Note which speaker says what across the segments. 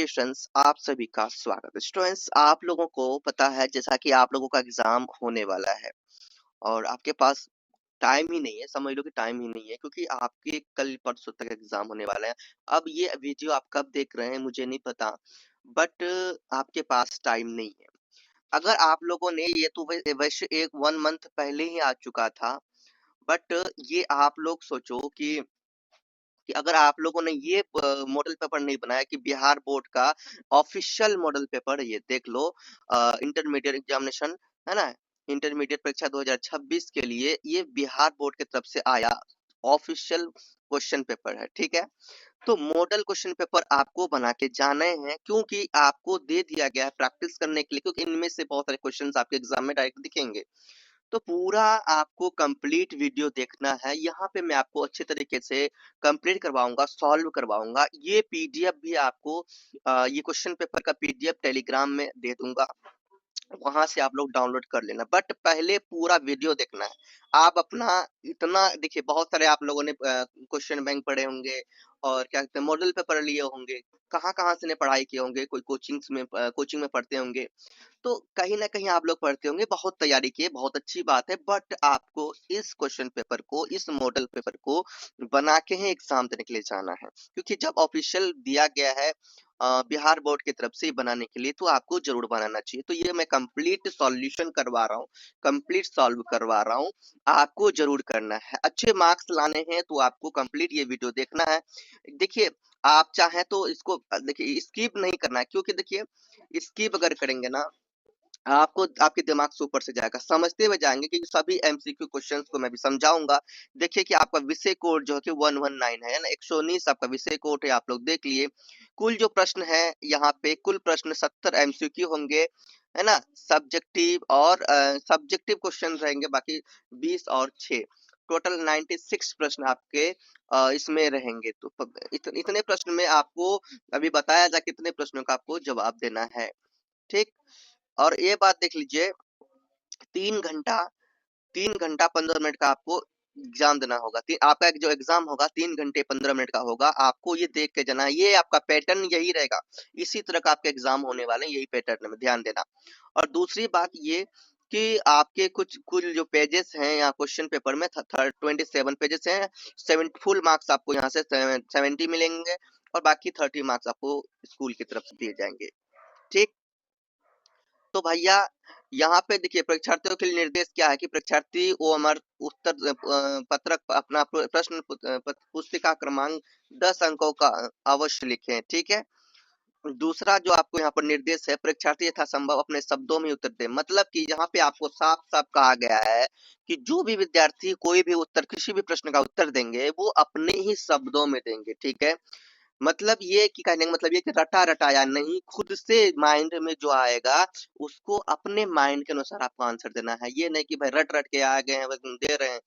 Speaker 1: Dear students, आप सभी का स्वागत है। स्टूडेंट्स, आप लोगों को पता है जैसा कि आप लोगों का एग्जाम होने वाला है और आपके पास टाइम ही नहीं है, समझ लो कि टाइम ही नहीं है, क्योंकि आपके कल परसों तक एग्जाम होने वाला है। अब ये वीडियो आप कब देख रहे हैं मुझे नहीं पता, बट आपके पास टाइम नहीं है। अगर आप लोगों ने ये तो वैसे एक 1 मंथ पहले ही आ चुका था, बट ये आप लोग सोचो कि अगर आप लोगों ने ये मॉडल पेपर नहीं बनाया कि बिहार बोर्ड का ऑफिशियल मॉडल पेपर, ये देख लो, इंटरमीडिएट एग्जामिनेशन है ना, इंटरमीडिएट परीक्षा 2026 के लिए ये बिहार बोर्ड की तरफ से आया ऑफिशियल क्वेश्चन पेपर है, ठीक है। तो मॉडल क्वेश्चन पेपर आपको बना के जाने हैं, क्योंकि आपको दे दिया गया है प्रैक्टिस करने के लिए, क्योंकि इनमें से बहुत सारे क्वेश्चंस आपके एग्जाम में डायरेक्ट दिखेंगे। तो पूरा आपको कंप्लीट वीडियो देखना है। यहाँ पे मैं आपको अच्छे तरीके से कंप्लीट करवाऊंगा, सॉल्व करवाऊंगा। ये पीडीएफ भी आपको ये क्वेश्चन पेपर का पीडीएफ टेलीग्राम में दे दूंगा, वहां से आप लोग डाउनलोड कर लेना। बट पहले पूरा वीडियो देखना है। आप अपना इतना देखिए, बहुत सारे आप लोगों ने क्वेश्चन बैंक पढ़े होंगे और क्या कहते हैं मॉडल पेपर लिए होंगे, कहाँ कहाँ से ने पढ़ाई किए होंगे, कोई कोचिंग में पढ़ते होंगे। तो कहीं ना कहीं आप लोग पढ़ते होंगे, बहुत तैयारी किए, बहुत अच्छी बात है। बट आपको इस क्वेश्चन पेपर को, इस मॉडल पेपर को बना के ही एग्जाम देने के लिए जाना है, क्योंकि जब ऑफिशियल दिया गया है बिहार बोर्ड की तरफ से बनाने के लिए, तो आपको जरूर बनाना चाहिए। तो ये मैं कंप्लीट सॉल्यूशन करवा रहा हूँ, कंप्लीट सॉल्व करवा रहा हूँ, आपको जरूर करना है। अच्छे मार्क्स लाने हैं तो आपको कंप्लीट ये वीडियो देखना है। देखिए, आप चाहें तो इसको देखिए स्किप नहीं करना है, क्योंकि देखिए स्किप अगर करेंगे ना, आपको आपके दिमाग से ऊपर से जाएगा, समझते हुए जाएंगे, कि सभी एमसीक्यू क्वेश्चंस को मैं भी समझाऊंगा। देखिए कि आपका विषय कोड जो है कि 119 है ना, 119 आपका विषय कोड है, आप लोग देख लिए। कुल जो प्रश्न है यहाँ पे, कुल प्रश्न 70 एमसीक्यू होंगे, है ना। सब्जेक्टिव क्वेश्चन रहेंगे बाकी 20 और 6, टोटल 96 प्रश्न आपके इसमें रहेंगे। तो इतने प्रश्न में आपको अभी बताया जा कितने प्रश्नों का आपको जवाब देना है, ठीक। और ये बात देख लीजिए, 3 घंटा 3 घंटा 15 मिनट का आपको एग्जाम देना होगा। आपका जो एग्जाम होगा 3 घंटे 15 मिनट का होगा। आपको ये देख के जाना है, ये आपका पैटर्न यही रहेगा, इसी तरह का आपके एग्जाम होने वाले हैं, यही पैटर्न में ध्यान देना। और दूसरी बात ये कि आपके कुल जो पेजेस हैं यहाँ क्वेश्चन पेपर में 27 पेजेस हैं। 7 फुल मार्क्स आपको यहाँ से 70 मिलेंगे और बाकी 30 मार्क्स आपको स्कूल की तरफ से दिए जाएंगे, ठीक। तो भैया यहाँ पे देखिए, परीक्षार्थियों के लिए निर्देश क्या है कि परीक्षार्थी वो हमारे उत्तर पत्रक अपना पुस्तिका क्रमांक 10 अंकों का अवश्य लिखें, ठीक है। दूसरा जो आपको यहाँ पर निर्देश है, परीक्षार्थी यथासंभव अपने शब्दों में उत्तर दे। मतलब कि यहाँ पे आपको साफ साफ कहा गया है कि जो भी विद्यार्थी कोई भी उत्तर, किसी भी प्रश्न का उत्तर देंगे, वो अपने ही शब्दों में देंगे, ठीक है। मतलब ये कि कहने का मतलब ये कि रटा रटाया नहीं, खुद से माइंड में जो आएगा उसको अपने माइंड के अनुसार आपको आंसर देना है। ये नहीं कि भाई रट रट के आ गए हैं बस दे रहे हैं,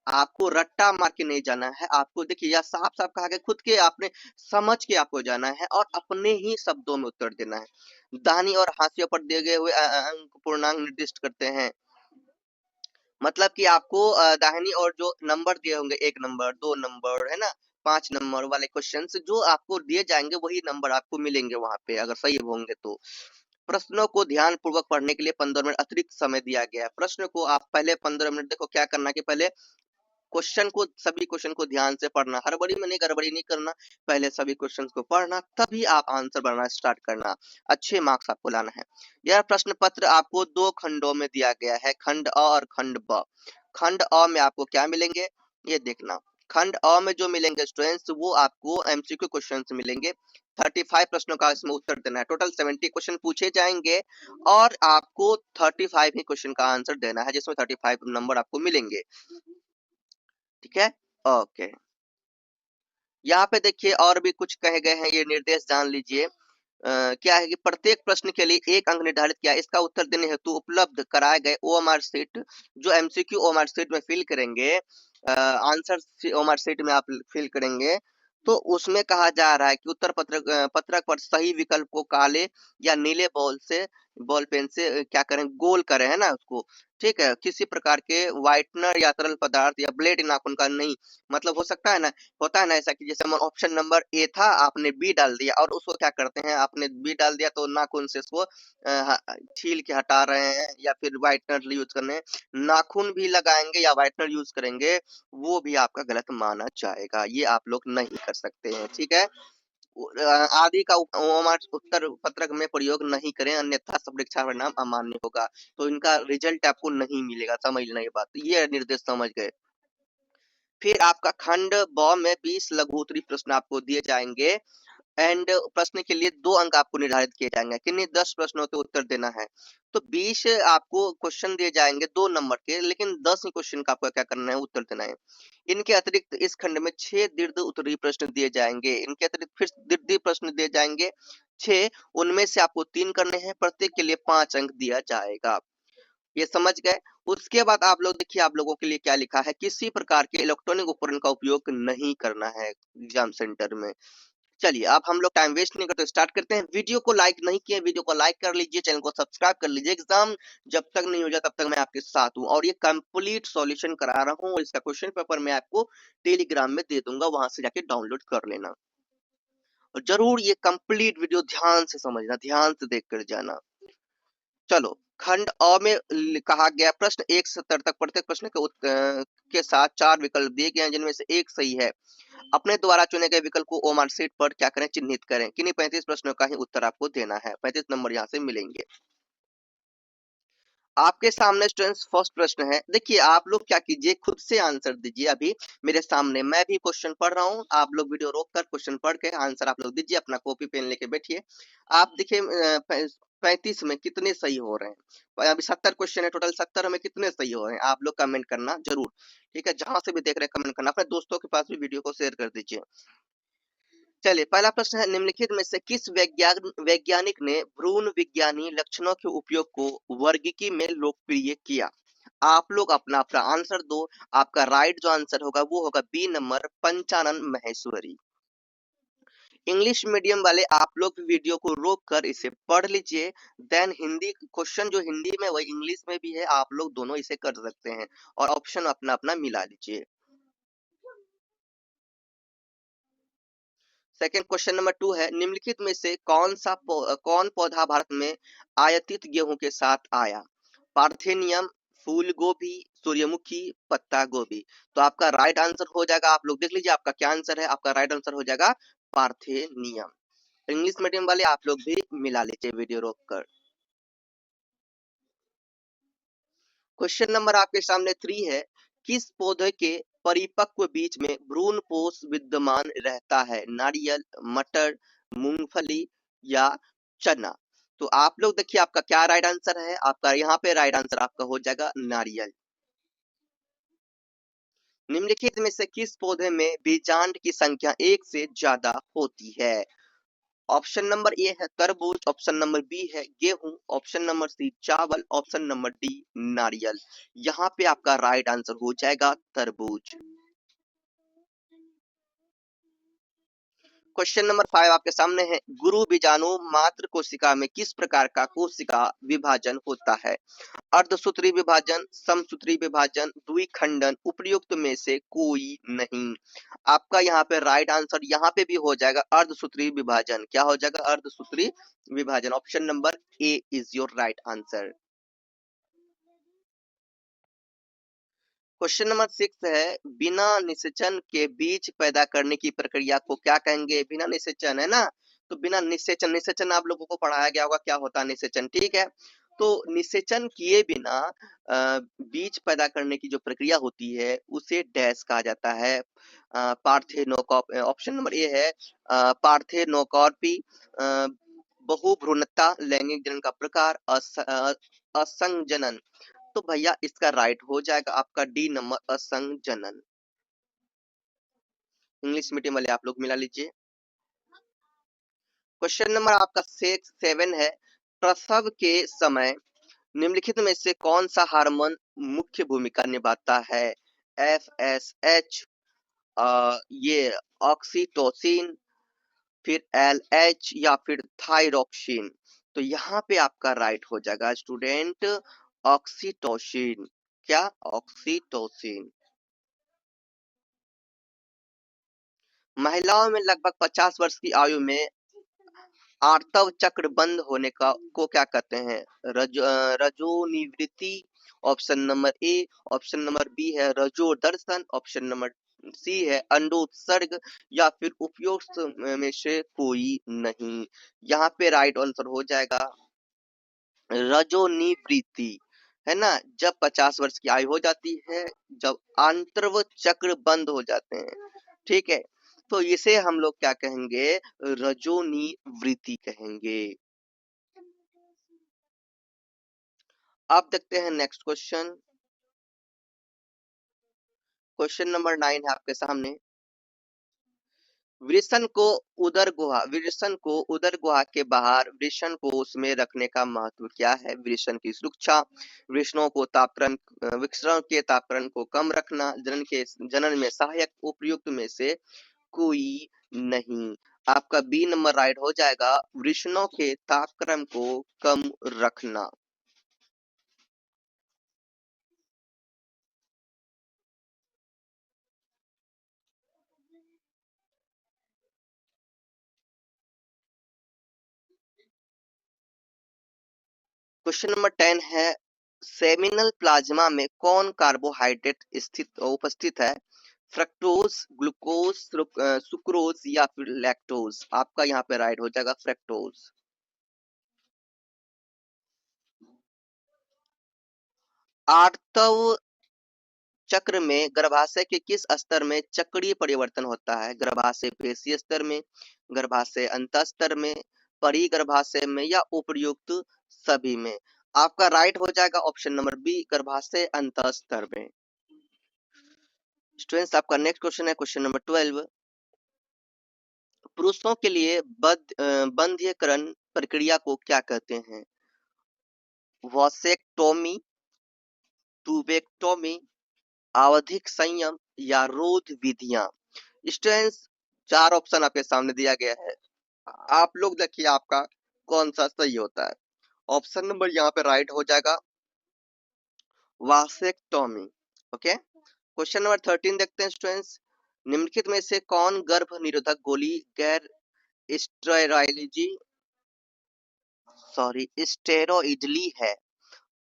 Speaker 1: आपको रट्टा मार के नहीं जाना है। आपको देखिए यह साफ साफ कहा गया, खुद के आपने समझ के आपको जाना है और अपने ही शब्दों में उत्तर देना है। दाहिनी और हाशियों पर दिए गए हुए अंक पूर्णांक निर्दिष्ट करते हैं। मतलब कि आपको दाहिनी और जो नंबर दिए होंगे, 1 नंबर 2 नंबर है ना, 5 नंबर वाले क्वेश्चंस जो आपको दिए जाएंगे, वही नंबर आपको मिलेंगे वहां पे अगर सही होंगे तो। प्रश्नों को ध्यान पूर्वक पढ़ने के लिए 15 मिनट अतिरिक्त समय दिया गया है। प्रश्न को आप पहले 15 मिनट देखो, क्या करना कि पहले सभी क्वेश्चन को ध्यान से पढ़ना, हड़बड़ी में नहीं, गड़बड़ी नहीं करना। पहले सभी क्वेश्चन को पढ़ना, तभी आप आंसर बनाना स्टार्ट करना। अच्छे मार्क्स आपको लाना है। यह प्रश्न पत्र आपको 2 खंडों में दिया गया है, खंड अ और खंड ब। खंड अ में आपको क्या मिलेंगे, ये देखना। खंड अ में जो मिलेंगे स्टूडेंट्स, वो आपको एमसीक्यू क्वेश्चंस मिलेंगे। 35 प्रश्नों का इसमें उत्तर देना है। टोटल 70 क्वेश्चन पूछे जाएंगे और आपको 35 ही क्वेश्चन का आंसर देना है, जिसमें 35 नंबर आपको मिलेंगे, ठीक है। ओके, यहाँ पे देखिए और भी कुछ कहे गए हैं, ये निर्देश जान लीजिए। क्या है कि प्रत्येक प्रश्न के लिए 1 अंक निर्धारित किया, इसका उत्तर देने हेतु उपलब्ध कराए गए ओएमआर शीट, जो एमसीक्यू ओएमआर शीट में फिल करेंगे, आंसर ओएमआर शीट में आप फिल करेंगे, तो उसमें कहा जा रहा है कि उत्तर पत्रक पर सही विकल्प को काले या नीले बॉल से बॉल पेन से क्या करें, गोल करें, है ना उसको, ठीक है। किसी प्रकार के व्हाइटनर या तरल पदार्थ या ब्लेड नाखून का नहीं, मतलब हो सकता है ना, होता है ना ऐसा कि जैसे ऑप्शन नंबर ए था, आपने बी डाल दिया और उसको क्या करते हैं, आपने बी डाल दिया तो नाखून से उसको छील के हटा रहे हैं या फिर व्हाइटनर यूज कर रहे हैं, नाखून भी लगाएंगे या व्हाइटनर यूज करेंगे, वो भी आपका गलत माना जाएगा, ये आप लोग नहीं कर सकते हैं, ठीक है। आदि का उत्तर पत्रक में प्रयोग नहीं करें, अन्यथा परीक्षा परिणाम अमान्य होगा। तो इनका रिजल्ट आपको नहीं मिलेगा, समझ लेना ये बात, ये निर्देश समझ गए। फिर आपका खंड ब में 20 लघु उत्तरीय प्रश्न आपको दिए जाएंगे एंड प्रश्न के लिए 2 अंक आपको निर्धारित किए जाएंगे, किन्हीं 10 प्रश्नों के उत्तर देना है। तो 20 आपको क्वेश्चन दिए जाएंगे 2 नंबर के, लेकिन 10 ही क्वेश्चन का आपको क्या करना है, उत्तर देना है। इनके अतिरिक्त इस खंड में 6 दीर्घ उत्तरीय प्रश्न दिए जाएंगे, इनके अतिरिक्त फिर दीर्घ प्रश्न दिए जाएंगे 6, उनमें से आपको 3 करने हैं, प्रत्येक के लिए 5 अंक दिया जाएगा। ये समझ गए। उसके बाद आप लोग देखिए, आप लोगों के लिए क्या लिखा है, किसी प्रकार के इलेक्ट्रॉनिक उपकरण का उपयोग नहीं करना है एग्जाम सेंटर में। चलिए अब हम लोग टाइम वेस्ट नहीं करते, स्टार्ट करते हैं। वीडियो को लाइक नहीं किए, वीडियो को लाइक कर लीजिए, चैनल को सब्सक्राइब कर लीजिए। एग्जाम जब तक नहीं हो जाता तब तक मैं आपके साथ हूं, और ये कंप्लीट सॉल्यूशन करा रहा हूं, और इसका क्वेश्चन पेपर मैं आपको टेलीग्राम में दे दूंगा, वहां से जाके डाउनलोड कर लेना। और जरूर ये कंप्लीट वीडियो ध्यान से समझना, ध्यान से देख कर जाना। चलो खंड अ में कहा गया, प्रश्न 1 से 70 तक प्रत्येक प्रश्न के के साथ 4 विकल्प दिए गए हैं, जिनमें से एक सही है। अपने द्वारा चुने गए विकल्प को ओमार शीट पर क्या करें, चिन्हित करें। किन्हीं 35 प्रश्नों का ही उत्तर आपको देना है, 35 नंबर यहाँ से मिलेंगे। आपके सामने स्टूडेंट्स फर्स्ट प्रश्न है, देखिए आप लोग क्या कीजिए, खुद से आंसर दीजिए। अभी मेरे सामने मैं भी क्वेश्चन पढ़ रहा हूँ, आप लोग वीडियो रोक कर क्वेश्चन पढ़ के आंसर आप लोग दीजिए, अपना कॉपी पेन लेके बैठिए। आप देखिए 35 में कितने सही हो रहे हैं, अभी 70 क्वेश्चन है टोटल, 70 में कितने सही हो रहे हैं, आप लोग कमेंट करना जरूर, ठीक है। जहां से भी देख रहे हैं कमेंट करना, अपने दोस्तों के पास भी वीडियो को शेयर कर दीजिए। चलिए पहला प्रश्न है, निम्नलिखित में से किस वैज्ञानिक ने भ्रूण विज्ञानी लक्षणों के उपयोग को वर्गीकी में लोकप्रिय किया। आप लोग अपना अपना आंसर दो। आपका राइट जो आंसर होगा वो होगा B number, Panchanan Maheshwari. English medium वाले आप लोग भी वीडियो को रोक कर इसे पढ़ लीजिए, देन हिंदी क्वेश्चन जो हिंदी में वही इंग्लिश में भी है, आप लोग दोनों इसे कर सकते हैं, और ऑप्शन अपना अपना मिला लीजिए। सेकंड क्वेश्चन नंबर 2 है, निम्नलिखित में से कौन पौधा भारत में आयातित गेहूं के साथ आया। पार्थेनियम, फूल गोभी, सूर्यमुखी, पत्ता गोभी। तो आपका राइट आंसर हो जाएगा, आप लोग देख लीजिए आपका क्या आंसर है, आपका राइट आंसर हो जाएगा पार्थेनियम। इंग्लिश मीडियम वाले आप लोग भी मिला लीजिए वीडियो रोक कर। क्वेश्चन नंबर आपके सामने 3 है, किस पौधे के परिपक्व बीज में भ्रूण पोष विद्यमान रहता है, नारियल, मटर, मूंगफली या चना। तो आप लोग देखिए आपका क्या राइट आंसर है, आपका यहाँ पे राइट आंसर आपका हो जाएगा नारियल। निम्नलिखित में से किस पौधे में बीजांड की संख्या 1 से ज्यादा होती है। ऑप्शन नंबर ए है तरबूज, ऑप्शन नंबर बी है गेहूं, ऑप्शन नंबर सी चावल, ऑप्शन नंबर डी नारियल। यहाँ पे आपका राइट आंसर हो जाएगा तरबूज। क्वेश्चन नंबर 5 आपके सामने है, गुरु बीजाणु मात्र कोशिका में किस प्रकार का कोशिका विभाजन होता है। अर्धसूत्री विभाजन, समसूत्री विभाजन, द्विखंडन, उपयुक्त में से कोई नहीं। आपका यहाँ पे राइट आंसर यहाँ पे भी हो जाएगा अर्धसूत्री विभाजन। क्या हो जाएगा, अर्धसूत्री विभाजन। Option number A is your right answer. Question number 6 है, बिना निषेचन के बीज पैदा करने की प्रक्रिया को क्या कहेंगे। बिना निषेचन है ना, तो बिना निषेचन, निषेचन आप लोगों को पढ़ाया गया होगा क्या होता है निषेचन, ठीक है। तो निषेचन किए बिना बीज पैदा करने की जो प्रक्रिया होती है उसे डैश कहा जाता है, पार्थेनोकॉप। ऑप्शन नंबर ए है पार्थेनोकॉर्पी, बहुभ्रूणता, लैंगिक जनन का प्रकार, असंजनन। तो भैया इसका राइट हो जाएगा आपका डी नंबर, असंजनन। इंग्लिश मीडियम वाले आप लोग मिला लीजिए। क्वेश्चन नंबर आपका 7 है, प्रसव के समय निम्नलिखित में से कौन सा हार्मोन मुख्य भूमिका निभाता है। FSH, ये ऑक्सीटोसिन, फिर LH या फिर थायरोक्सिन। तो यहाँ पे आपका राइट हो जाएगा स्टूडेंट ऑक्सीटोसिन। क्या? ऑक्सीटोसिन। महिलाओं में लगभग 50 वर्ष की आयु में आर्तव चक्र बंद होने का को क्या कहते हैं? रजोनिवृत्ति, option number A. Option number B है रजोदर्शन, ऑप्शन नंबर सी है अंडोत्सर्ग, या फिर उपयुक्त में से कोई नहीं। यहाँ पे राइट आंसर हो जाएगा रजोनिवृत्ति, है ना। जब 50 वर्ष की आयु हो जाती है, जब आंतर्व चक्र बंद हो जाते हैं, ठीक है, तो इसे हम लोग क्या कहेंगे? रजोनिवृत्ति कहेंगे। अब देखते हैं नेक्स्ट क्वेश्चन। क्वेश्चन नंबर 9 है आपके सामने। वृषण को उदर गुहा के बाहर वृषण को उसमें रखने का महत्व क्या है? वृषण की सुरक्षा, वृषणों को तापक्रम वृषण के तापक्रम को कम रखना, जनन में सहायक, उपयुक्त में से कोई नहीं। आपका बी नंबर राइट हो जाएगा, वृषणों के तापक्रम को कम रखना। क्वेश्चन नंबर 10 है, सेमिनल प्लाज्मा में कौन कार्बोहाइड्रेट उपस्थित है? फ्रक्टोज, ग्लूकोज, सुक्रोज या फिर लैक्टोज? आपका यहाँ पे राइट हो जाएगा फ्रक्टोज। आर्तव चक्र में गर्भाशय के किस स्तर में चक्रीय परिवर्तन होता है? गर्भाशय पेशी स्तर में, गर्भाशय अंतस्तर में, परिगर्भाशय में, या उपर्युक्त सभी में? आपका राइट हो जाएगा ऑप्शन नंबर बी, गर्भाशय अंतस्तर में। स्टूडेंट्स, आपका नेक्स्ट क्वेश्चन है क्वेश्चन नंबर 12। पुरुषों के लिए बंध्यकरण प्रक्रिया को क्या कहते हैं? वॉसेक्टोमी, ट्यूबेक्टोमी, आवधिक संयम, या रोध विधियां? स्टूडेंट्स, 4 ऑप्शन आपके सामने दिया गया है, आप लोग देखिए आपका कौन सा सही होता है। ऑप्शन नंबर यहाँ पे राइट हो जाएगा वासेक्टोमी। ओके, क्वेश्चन नंबर 13 देखते हैं स्टूडेंट्स। निम्नलिखित में से कौन गर्भ निरोधक गोली गैर स्टेरॉयडली स्टेरॉइडली है?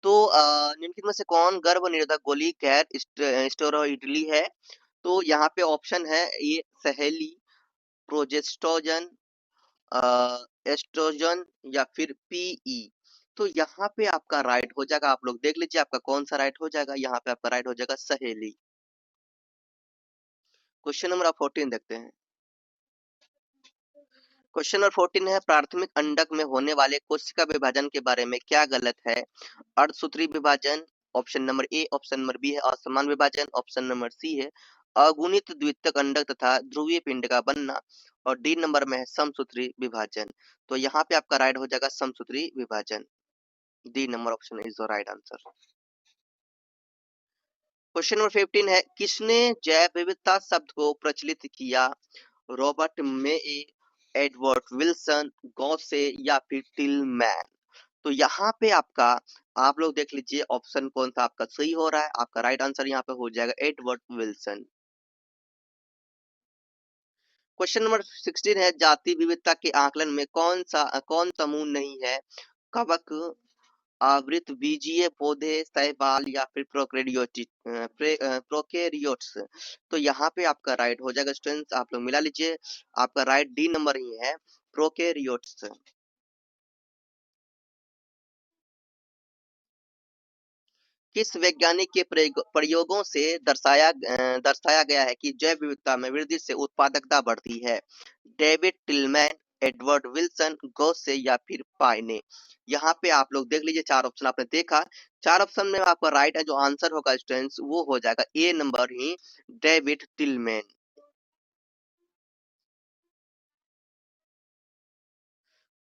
Speaker 1: तो निम्नलिखित में से कौन गर्भ निरोधक गोली गैर स्टेरॉइडली है? तो यहाँ पे ऑप्शन है ये सहेली, प्रोजेस्टोजन, एस्ट्रोजन, या फिर पीई। तो यहाँ पे आपका राइट हो जाएगा, आप लोग देख लीजिए आपका कौन सा राइट हो जाएगा। यहाँ पे आपका राइट हो जाएगा सहेली। क्वेश्चन नंबर 14 देखते हैं। क्वेश्चन नंबर 14 है, प्राथमिक अंडक में होने वाले कोशिका विभाजन के बारे में क्या गलत है? अर्धसूत्री विभाजन, option number A. Option number B है असमान विभाजन, ऑप्शन नंबर सी है अगुणित द्वितीयक अंडक तथा ध्रुवीय पिंड का बनना, और डी नंबर में है समसूत्री विभाजन। तो यहाँ पे आपका राइट हो जाएगा समसूत्री विभाजन। D number option is the right answer. Question number 15 है, किसने जैव विविधता शब्द को प्रचलित किया? रॉबर्ट मे, एडवर्ड विल्सन, गॉसे, या फिर टिलमैन? तो यहाँ पे आपका आप लोग देख लीजिए ऑप्शन कौन सा आपका सही हो रहा है। आपका राइट आंसर यहाँ पे हो जाएगा एडवर्ड विल्सन। क्वेश्चन नंबर 16 है, जाति विविधता के आकलन में कौन समूह नहीं है? कवक, आवृत बीजीय पौधे, शैवाल, या फिर प्रोकैरियोट्स? तो यहाँ पे आपका राइट हो जाएगा स्टूडेंट्स, आप लोग मिला लीजिए, आपका राइट डी नंबर ही है प्रोकैरियोट्स। किस वैज्ञानिक के प्रयोगों से दर्शाया गया है कि जैव विविधता में वृद्धि से उत्पादकता बढ़ती है? डेविड टिलमैन, एडवर्ड विल्सन, गॉसे, या फिर पाइने? यहाँ पे आप लोग देख लीजिए, 4 ऑप्शन आपने देखा, 4 ऑप्शन में आपका राइट है जो आंसर होगा स्टूडेंट्स वो हो जाएगा ए नंबर ही, डेविड टिलमैन।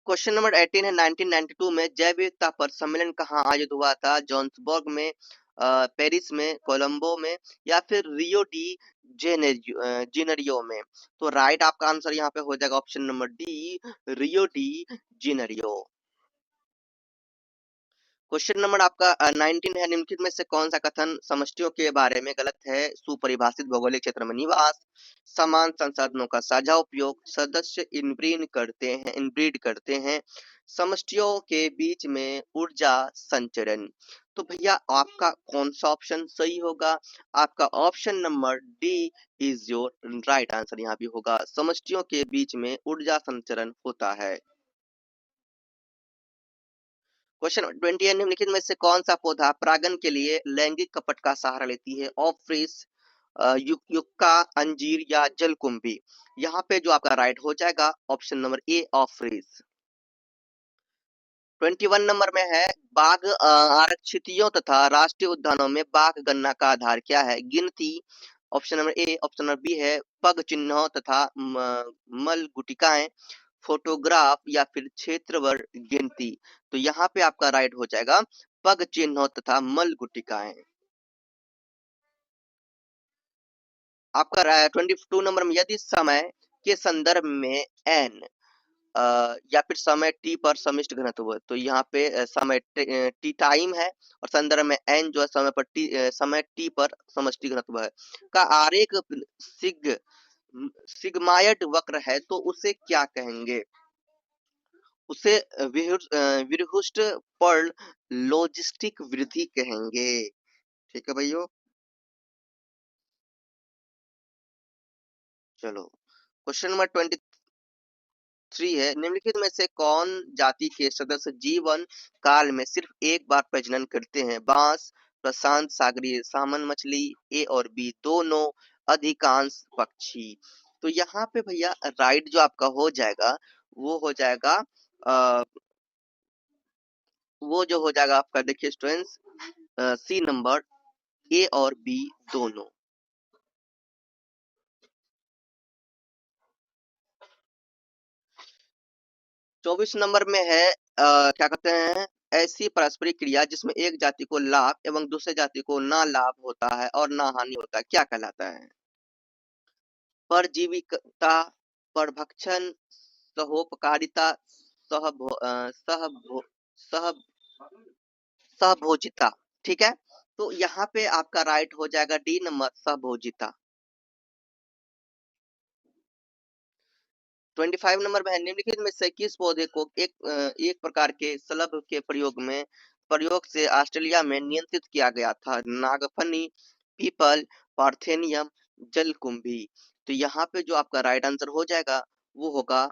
Speaker 1: क्वेश्चन नंबर 18 है, 1992 में जैव विविधता पर सम्मेलन कहाँ आयोजित हुआ था? जोहान्सबर्ग में, पेरिस में, कोलंबो में, या फिर रियो डी जेनेरियो में? तो राइट आपका आंसर यहाँ पे हो जाएगा option number D, Rio de Janeiro. Question number आपका 19 है, निम्नलिखित में से कौन सा कथन समष्टियों के बारे में गलत है? सुपरिभाषित भौगोलिक क्षेत्र में निवास, समान संसाधनों का साझा उपयोग, सदस्य इनब्रीड करते हैं, समष्टियों के बीच में ऊर्जा संचरण। तो भैया आपका कौन सा ऑप्शन सही होगा? आपका option number D is your right answer यहाँ भी होगा, समष्टियों के बीच में ऊर्जा संचरण होता है। क्वेश्चन 20 है, निम्नलिखित में से कौन सा पौधा परागण के लिए लैंगिक कपट का सहारा लेती है? ऑफ्रिस, युक्का, अंजीर या जलकुंभी? यहाँ पे जो आपका राइट हो जाएगा ऑप्शन नंबर ए ऑफ्रिस। 21 नंबर में है, बाघ आरक्षितियों तथा राष्ट्रीय उद्यानों में बाघ गणना का आधार क्या है? गिनती, option number A, option number B है पग चिन्हों तथा मल गुटिकाएं, फोटोग्राफ या फिर क्षेत्रवार गिनती? तो यहाँ पे आपका राइट हो जाएगा पग चिन्हों तथा मल गुटिकाएं। आपका 22 नंबर में, यदि समय के संदर्भ में एन या फिर समय टी पर समिष्ट घनत्व, तो यहाँ पे समय टी टाइम है और संदर्भ में एन जो है समय पर टी समय टी पर समष्टि घनत्व है का आरेख सिग्मायड वक्र है, तो उसे क्या कहेंगे? उसे विरहुष्ट पर्ल लॉजिस्टिक वृद्धि कहेंगे। ठीक है भैया, चलो क्वेश्चन नंबर 23 है, निम्नलिखित में से कौन जाति के सदस्य जीवन काल में सिर्फ एक बार प्रजनन करते हैं? बांस, प्रशांत सागरीय सामन मछली, ए और बी दोनों, अधिकांश पक्षी? तो यहाँ पे भैया राइट जो आपका हो जाएगा वो हो जाएगा वो जो हो जाएगा आपका, देखिए स्टूडेंट्स, सी नंबर, ए और बी दोनों। 24 नंबर में है, क्या कहते हैं, ऐसी पारस्परिक क्रिया जिसमें एक जाति को लाभ एवं दूसरे जाति को ना लाभ होता है और ना हानि होता है, क्या कहलाता है? परजीविकता, परभक्षण, सहोपकारिता, सहभो, सह सहभोजिता। ठीक है, तो यहाँ पे आपका राइट हो जाएगा डी नंबर, सहभोजिता। 25 नंबर में है, निम्नलिखित में से किस पौधे को एक प्रकार के शलभ के प्रयोग से ऑस्ट्रेलिया में नियंत्रित किया गया था? नागफनी, पीपल, पार्थेनियम, जलकुंभी? तो यहाँ पे जो आपका राइट आंसर हो जाएगा वो होगा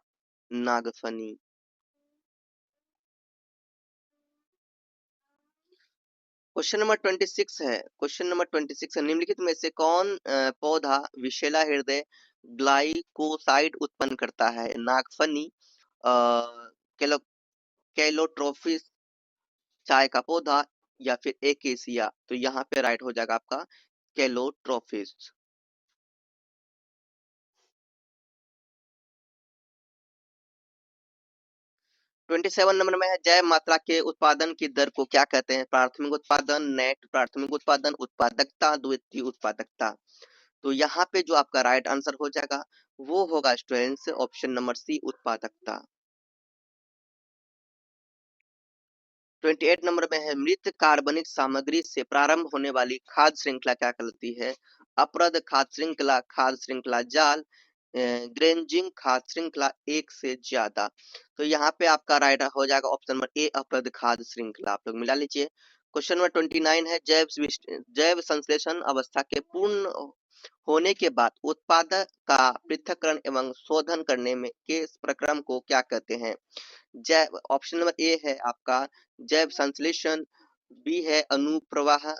Speaker 1: नागफनी। क्वेश्चन नंबर 26 है, क्वेश्चन नंबर 26 है, निम्नलिखित में से कौन पौधा विषैला हृदय ग्लाइकोसाइड उत्पन्न करता है? नागफनी, कैलो कैलोट्रोफिस, चाय का पौधा या फिर एकेसिया? तो यहाँ पे राइट हो जाएगा आपका कैलोट्रोफिस। 27 नंबर में है, जैव मात्रा के उत्पादन की दर को क्या कहते हैं? प्राथमिक उत्पादन, नेट प्राथमिक उत्पादन, उत्पादकता, द्वितीय उत्पादकता? तो यहाँ पे जो आपका राइट आंसर हो जाएगा वो होगा स्टूडेंट्स ऑप्शन नंबर सी, उत्पादकता। 28 नंबर में है, मृत कार्बनिक सामग्री से प्रारंभ होने वाली खाद्य श्रृंखला क्या कहलाती है? अपरद खाद्य श्रृंखला, खाद्य श्रृंखला जाल, ग्रेंजिंग खाद्य श्रृंखला, एक से ज्यादा? तो यहाँ पे आपका राइट हो जाएगा ऑप्शन नंबर ए, अपरद खाद्य श्रृंखला। आप लोग मिला लीजिए। क्वेश्चन नंबर 29 है, जैव संश्लेषण अवस्था के पूर्ण होने के बाद उत्पाद का पृथक्करण एवं शोधन करने में के इस प्रक्रम को क्या कहते हैं? जैव, ऑप्शन नंबर ए है आपका जैव संश्लेषण, बी है अनुप्रवाह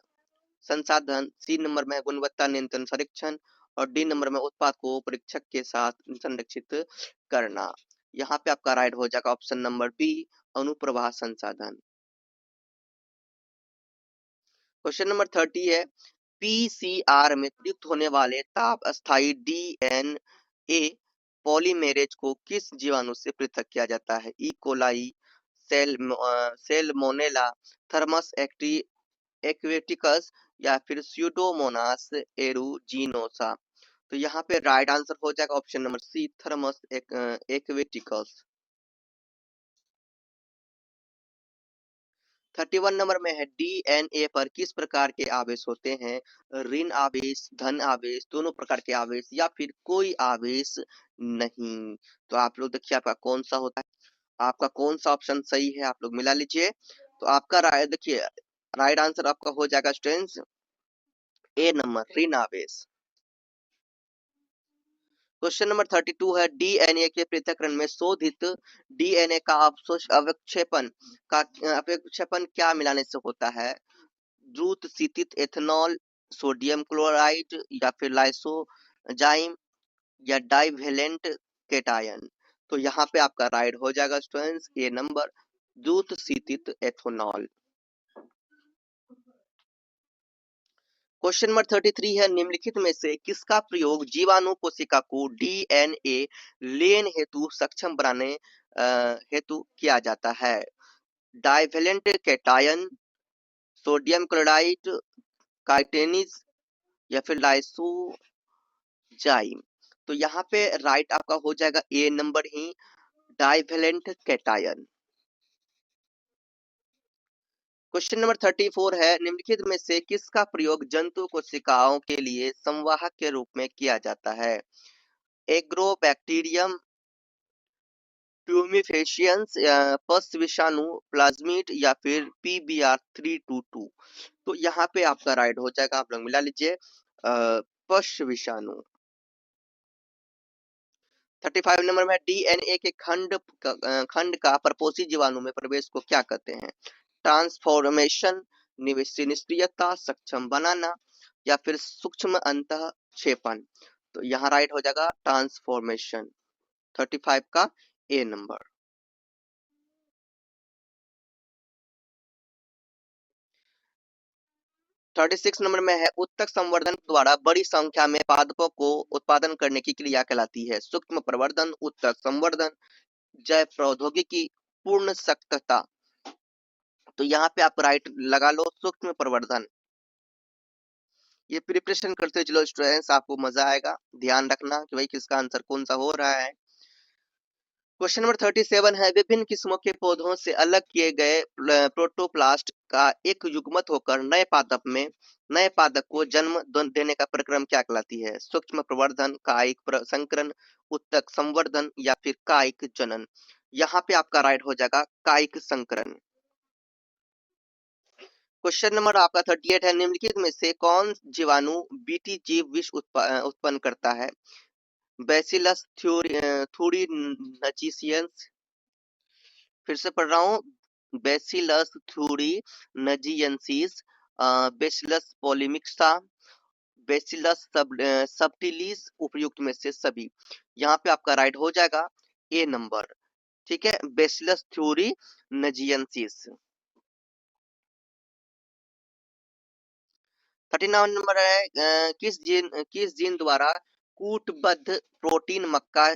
Speaker 1: संसाधन, सी नंबर में गुणवत्ता नियंत्रण संरक्षण और डी नंबर में उत्पाद को परीक्षक के साथ संरक्षित करना? यहाँ पे आपका राइट हो जाएगा ऑप्शन नंबर बी, अनुप्रवाह संसाधन। क्वेश्चन नंबर 30 है, पीसीआर में प्रयुक्त होने वाले ताप अस्थायी डीएनए पॉलीमेरेज को किस जीवाणु से पृथक किया जाता है? E coli, salmonella, Thermus aquaticus या फिर स्यूडोमोनास एरुजिनोसा? तो यहाँ पे राइट आंसर हो जाएगा option number C, Thermus aquaticus. 31 number में है डीएनए पर किस प्रकार के आवेश होते हैं? ऋण आवेश, धन आवेश, दोनों प्रकार के आवेश या फिर कोई आवेश नहीं। तो आप लोग देखिए आपका कौन सा होता है, आपका कौन सा ऑप्शन सही है आप लोग मिला लीजिए। तो आपका राय देखिए, राइट आंसर आपका हो जाएगा स्टूडेंट्स ए नंबर ऋण आवेश। क्वेश्चन नंबर 32 है डीएनए के पृथक्करण में शोधित डीएनए का अवक्षेपण क्या मिलाने से होता है? द्रुत शीतित एथेनॉल, सोडियम क्लोराइड या फिर लाइसोजाइम या डाइवेलेंट केटायन। तो यहाँ पे आपका राइट हो जाएगा स्टूडेंट्स ए नंबर द्रुत शीतित एथेनॉल। क्वेश्चन नंबर 33 है निम्नलिखित में से किसका प्रयोग जीवाणु कोशिका को डीएनए लेन हेतु सक्षम बनाने हेतु किया जाता है? डाइवेलेंट केटायन, सोडियम क्लोराइड, काइटेनिस या फिर लाइसोजाइम। तो यहाँ पे राइट आपका हो जाएगा ए नंबर ही डाइवेलेंट केटायन। क्वेश्चन नंबर 34 है निम्नलिखित में से किसका प्रयोग जंतु कोशिकाओं के लिए संवाहक के रूप में किया जाता है? एग्रोबैक्टीरियम, ट्यूमिफेशियंस, पश विषाणु, प्लाज्मिड या फिर PBr322। तो यहाँ पे आपका राइट हो जाएगा, आप लोग मिला लीजिए पश विषाणु। 35 नंबर में डीएनए के खंड का परपोषी जीवाणु में प्रवेश को क्या कहते हैं? ट्रांसफॉर्मेशन, निष्क्रियता, सक्षम बनाना या फिर सूक्ष्म अंतःक्षेपण। तो यहाँ राइट हो जाएगा ट्रांसफॉर्मेशन, 35 का ए नंबर। थर्टी सिक्स नंबर में है उत्तक संवर्धन द्वारा बड़ी संख्या में पादपों को उत्पादन करने की क्रिया कहलाती है? सूक्ष्म प्रवर्धन, उत्तक संवर्धन, जैव प्रौद्योगिकी, पूर्ण सख्तता। तो यहाँ पे आप राइट लगा लो सूक्ष्म प्रवर्धन। ये प्रिपरेशन करते चलो स्टूडेंट्स, आपको मजा आएगा। ध्यान रखना कि भाई किसका आंसर कौन सा हो रहा है। क्वेश्चन नंबर 37 है विभिन्न किस्मों के पौधों से अलग किए गए प्रोटोप्लास्ट का एक युग्मत होकर नए पादप को जन्म देने का प्रक्रम क्या कहलाती है? सूक्ष्म प्रवर्धन, कायिक संकरण, उत्तक संवर्धन या फिर कायिक जनन। यहाँ पे आपका राइट हो जाएगा कायिक संकरण। क्वेश्चन नंबर आपका 38 है निम्नलिखित में से कौन जीवाणु बीटी जीव विष उत्पन्न करता है? बैसिलस थ्यूरिनजिएंसिस, फिर से पढ़ रहा हूँ, Bacillus thuringiensis, Bacillus polymyxa, Bacillus subtilis, उपयुक्त में से सभी। यहाँ पे आपका राइट हो जाएगा ए नंबर, ठीक है, बैसिलस थ्यूरिनजिएंसिस। 39 नंबर है किस जीन द्वारा कूटबद्ध प्रोटीन मक्का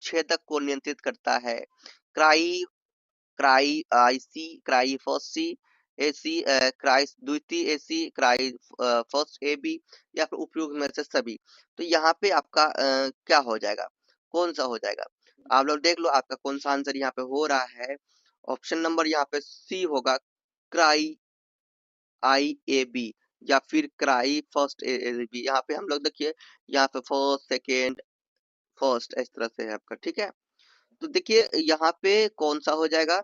Speaker 1: छेदक को नियंत्रित करता है? Cry first C AC, cry द्वितीय AC, cry first A B या फिर उपयुक्त में से सभी। तो यहाँ पे आपका क्या हो जाएगा, कौन सा हो जाएगा? आप लोग देख लो आपका कौन सा आंसर यहाँ पे हो रहा है। ऑप्शन नंबर यहाँ पे सी होगा, क्राई IAB या फिर क्राई फर्स्ट AB। यहाँ पे हम लोग देखिए, यहाँ पे फर्स्ट सेकेंड फर्स्ट इस तरह से है आपका, ठीक है। तो देखिए यहाँ पे कौन सा हो जाएगा,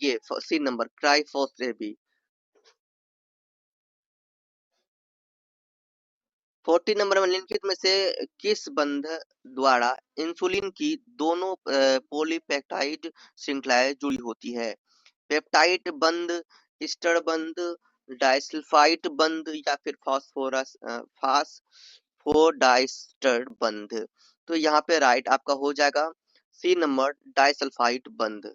Speaker 1: ये C number cry first AB। 40 नंबर में निम्नलिखित में से किस बंध द्वारा इंसुलिन की दोनों पॉलीपेप्टाइड श्रृंखलाएं जुड़ी होती है? पेप्टाइड बंध, ईस्टर बंध, डाइसल्फाइड बंध या फिर फास्फोडाइस्टर बंध। तो यहाँ पे राइट आपका हो जाएगा सी नंबर डाइसल्फाइड बंध।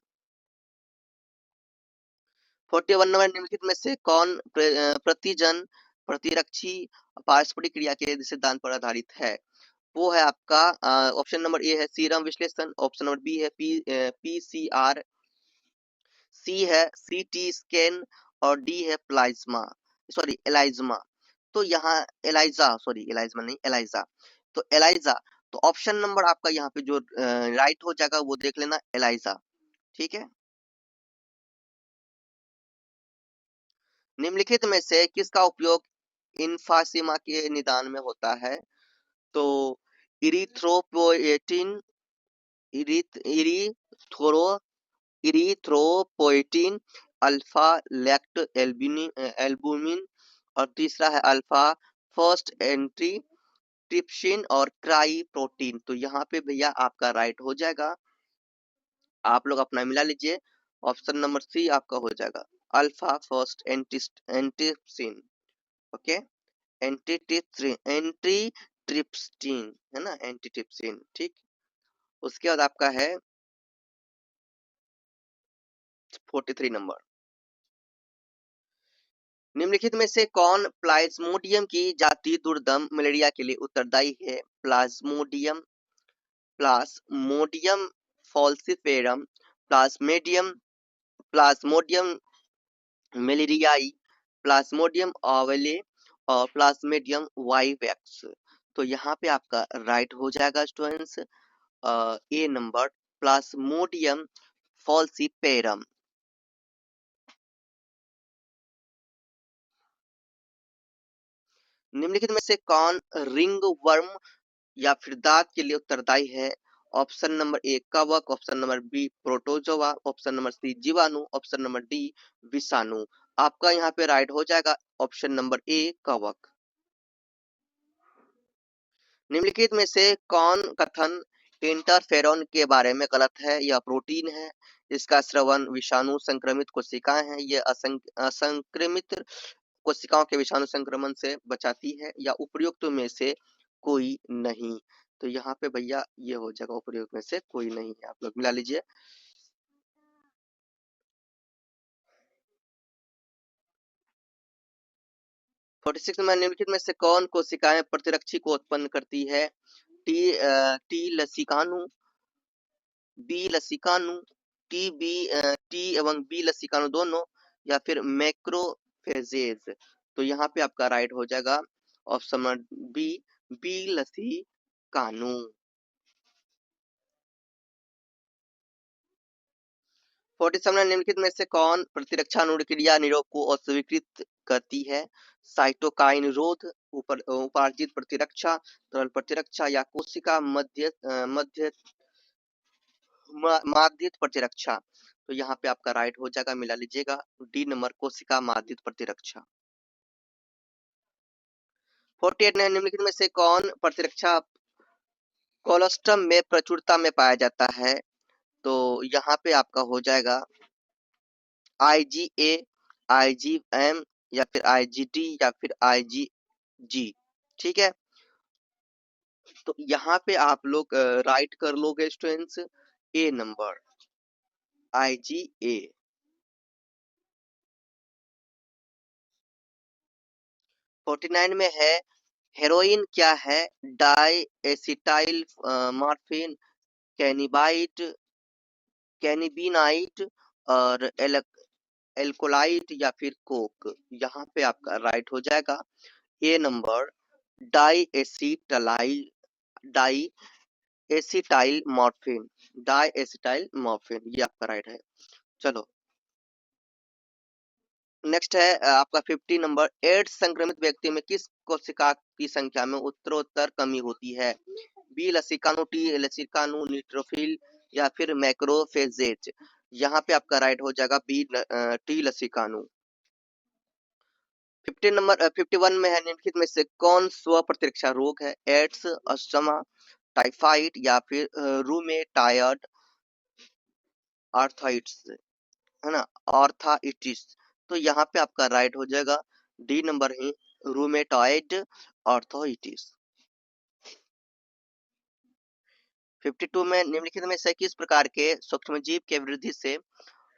Speaker 1: 41 नंबर निम्नलिखित में से कौन प्रतिजन प्रतिरक्षी पारस्परिक क्रिया के सिद्धांत पर आधारित है? वो है आपका ऑप्शन नंबर ए है सीरम विश्लेषण, ऑप्शन नंबर बी है PCR, सी है CT स्कैन और डी है प्लाज्मा सॉरी एलाइज्मा। तो यहाँ एलाइज्मा नहीं एलाइजा। तो एलाइजा, तो ऑप्शन नंबर आपका यहाँ पे जो राइट हो जाएगा वो देख लेना एलाइजा, ठीक है। निम्नलिखित में से किसका उपयोग इन्फासिमा के निदान में होता है? तो erythropoietin, erythro erythropoietin, alpha lactalbumin, और तीसरा है अल्फा फर्स्ट एंट्री ट्रिप्सिन और क्राई प्रोटीन। तो यहाँ पे भैया आपका राइट हो जाएगा, आप लोग अपना मिला लीजिए, ऑप्शन नंबर सी आपका हो जाएगा, अल्फा फर्स्ट एंट्रिप्सिन। ओके, एंटीट्रिप्सिन है ना, एंटीट्रिप्सिन, ठीक। उसके बाद आपका है 43 नंबर। निम्नलिखित में से कौन प्लाज्मोडियम की जाति दुर्दम मलेरिया के लिए उत्तरदायी है? Plasmodium, Plasmodium falciparum, Plasmodium, Plasmodium malariae, Plasmodium ovale और प्लाज्मेडियम वाइवेक्स। तो यहाँ पे आपका राइट हो जाएगा स्टूडेंट्स ए नंबर, प्लाज्मोडियम फॉल्सिफेरम। निम्नलिखित में से कौन रिंग वर्म या फिर दांत के लिए उत्तरदायी है? ऑप्शन नंबर ए कवक, option number B protozoa, option number C जीवाणु, ऑप्शन नंबर डी विषाणु। आपका यहाँ पे राइट हो जाएगा ऑप्शन नंबर ए कवक। निम्नलिखित में से कौन कथन इंटरफेरॉन के बारे में गलत है? यह प्रोटीन है, इसका स्रवण विषाणु संक्रमित कोशिकाएं हैं, यह असंक्रमित कोशिकाओं के विषाणु संक्रमण से बचाती है, या उपयुक्त में से कोई नहीं। तो यहाँ पे भैया ये हो जाएगा उपयुक्त में से कोई नहीं है, आप लोग मिला लीजिए। फोर्टी सिक्स में निम्नलिखित में से कौन कोशिकाएं प्रतिरक्षी को उत्पन्न करती है? टी लसिकानु, बी लसिकानु, टी एवं बी लसिकानु दोनों, या फिर मैक्रोफेजेज। तो यहाँ पे आपका राइट हो जाएगा ऑप्शन नंबर बी, बी लसिकानु। 47 निम्नलिखित में से कौन प्रतिरक्षा अनुक्रिया निरोध को अस्वीकृत करती है? साइटोकाइन रोध, उपार्जित प्रतिरक्षा, तरल प्रतिरक्षा, या कोशिका माध्यित प्रतिरक्षा। तो यहाँ पे आपका राइट हो जाएगा, मिला लीजिएगा, डी नंबर कोशिका माध्यित प्रतिरक्षा। 48 निम्नलिखित में से कौन प्रतिरक्षा कोलोस्टम में प्रचुरता में पाया जाता है? तो यहाँ पे आपका हो जाएगा IgA, IgM, या फिर IgD, या फिर IgG, ठीक है। तो यहाँ पे आप लोग राइट कर लोगे स्टूडेंट्स ए नंबर IgA। 49 में है हेरोइन क्या है? डाई एसिटाइल मॉर्फिन, कैनिबाइट, कैनिबिनाइट, और एल्कोलाइट, या फिर कोक। यहाँ पे आपका राइट हो जाएगा ए number diacetyl morphine, diacetyl morphine, ये आपका राइट है। चलो नेक्स्ट है आपका 50 नंबर, एड्स संक्रमित व्यक्ति में किस कोशिका की संख्या में उत्तरोत्तर कमी होती है? बी लसिकानु, टी लसिकानु, न्यूट्रोफिल, या फिर मैक्रोफेजेज। यहाँ पे आपका राइट हो जाएगा बी टी लसिकानु। 50 नंबर 51 में है निम्नलिखित में से कौन स्व प्रतिरक्षा रोग है? एड्स, अस्थमा, टाइफाइड, या फिर रूमेटायड आर्थराइटिस, है ना, आर्थराइटिस। तो यहाँ पे आपका राइट हो जाएगा डी नंबर ही रूमेटॉइड आर्थराइटिस। 52 में निम्नलिखित में से किस प्रकार के सूक्ष्मजीव के वृद्धि से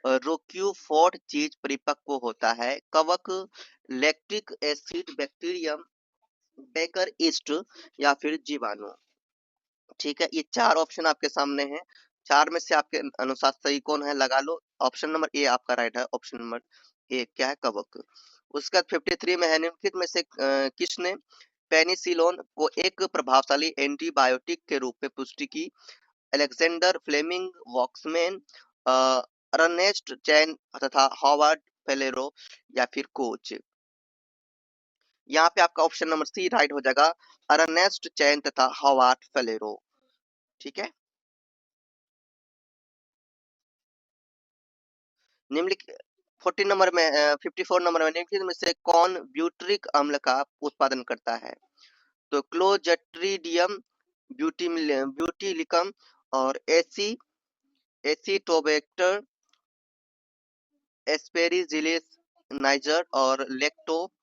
Speaker 1: रोक्यूफोर्ड चीज परिपक्व होता है? कवक, lactic acid, bacterium, baker yeast, या फिर जीवाणु। ठीक है, ये चार ऑप्शन आपके सामने हैं, चार में से आपके अनुसार सही कौन है लगा लो। ऑप्शन नंबर ए आपका राइट है, ऑप्शन नंबर ए क्या है? कवक। उसके बाद 53 में है निम्नलिखित में से किसने पेनिसिलिन को एक प्रभावशाली एंटीबायोटिक के रूप में पुष्टि की? अलेक्जेंडर फ्लेमिंग, वॉक्समैन, अर्नेस्ट चैन तथा हॉवर्ड फेलेरो या फिर कोच। यहाँ पे आपका ऑप्शन नंबर सी राइट हो जाएगा, अर्नेस्ट चैन तथा हॉवार्ड फेलेरो। ठीक है, निम्नलिखित 40 नंबर में 54 नंबर में निम्नलिखित में से कौन ब्यूटरिक अम्ल का उत्पादन करता है? तो क्लोजट्रिडियम ब्यूटिलिकम और एसिटोबैक्टर एस्पेरिजिलिस नाइजर और लैक्टोबैसिलस।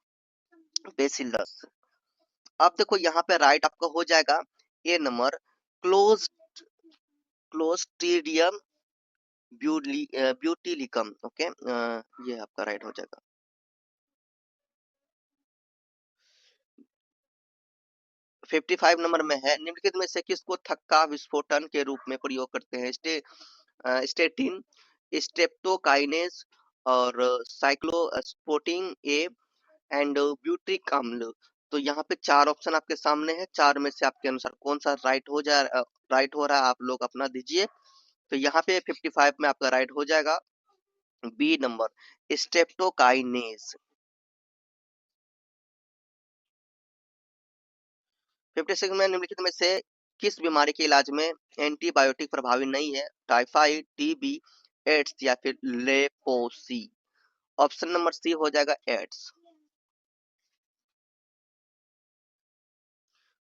Speaker 1: अब देखो यहाँ पे राइट आपका हो जाएगा ए number, close Clostridium butylicum. Okay, ये आपका राइट हो जाएगा। 55 नंबर में है, निम्नलिखित में से किसको थक्का विस्फोटन के रूप में प्रयोग करते हैं? स्टेटिन, स्ट्रेप्टोकाइनेज और साइक्लोस्पोर्टिन ए एंड ब्यूटिक अम्ल। तो यहाँ पे चार ऑप्शन आपके सामने है, चार में से आपके अनुसार कौन सा राइट हो रहा है, आप लोग अपना दीजिए। तो यहाँ पे 55 में आपका राइट हो जाएगा बी नंबर, स्ट्रेप्टोकाइनेज। 56 में निम्नलिखित में से किस बीमारी के इलाज में एंटीबायोटिक प्रभावी नहीं है? टाइफाइड, टीबी, एड्स या फिर लेप्रोसी। ऑप्शन नंबर सी हो जाएगा एड्स।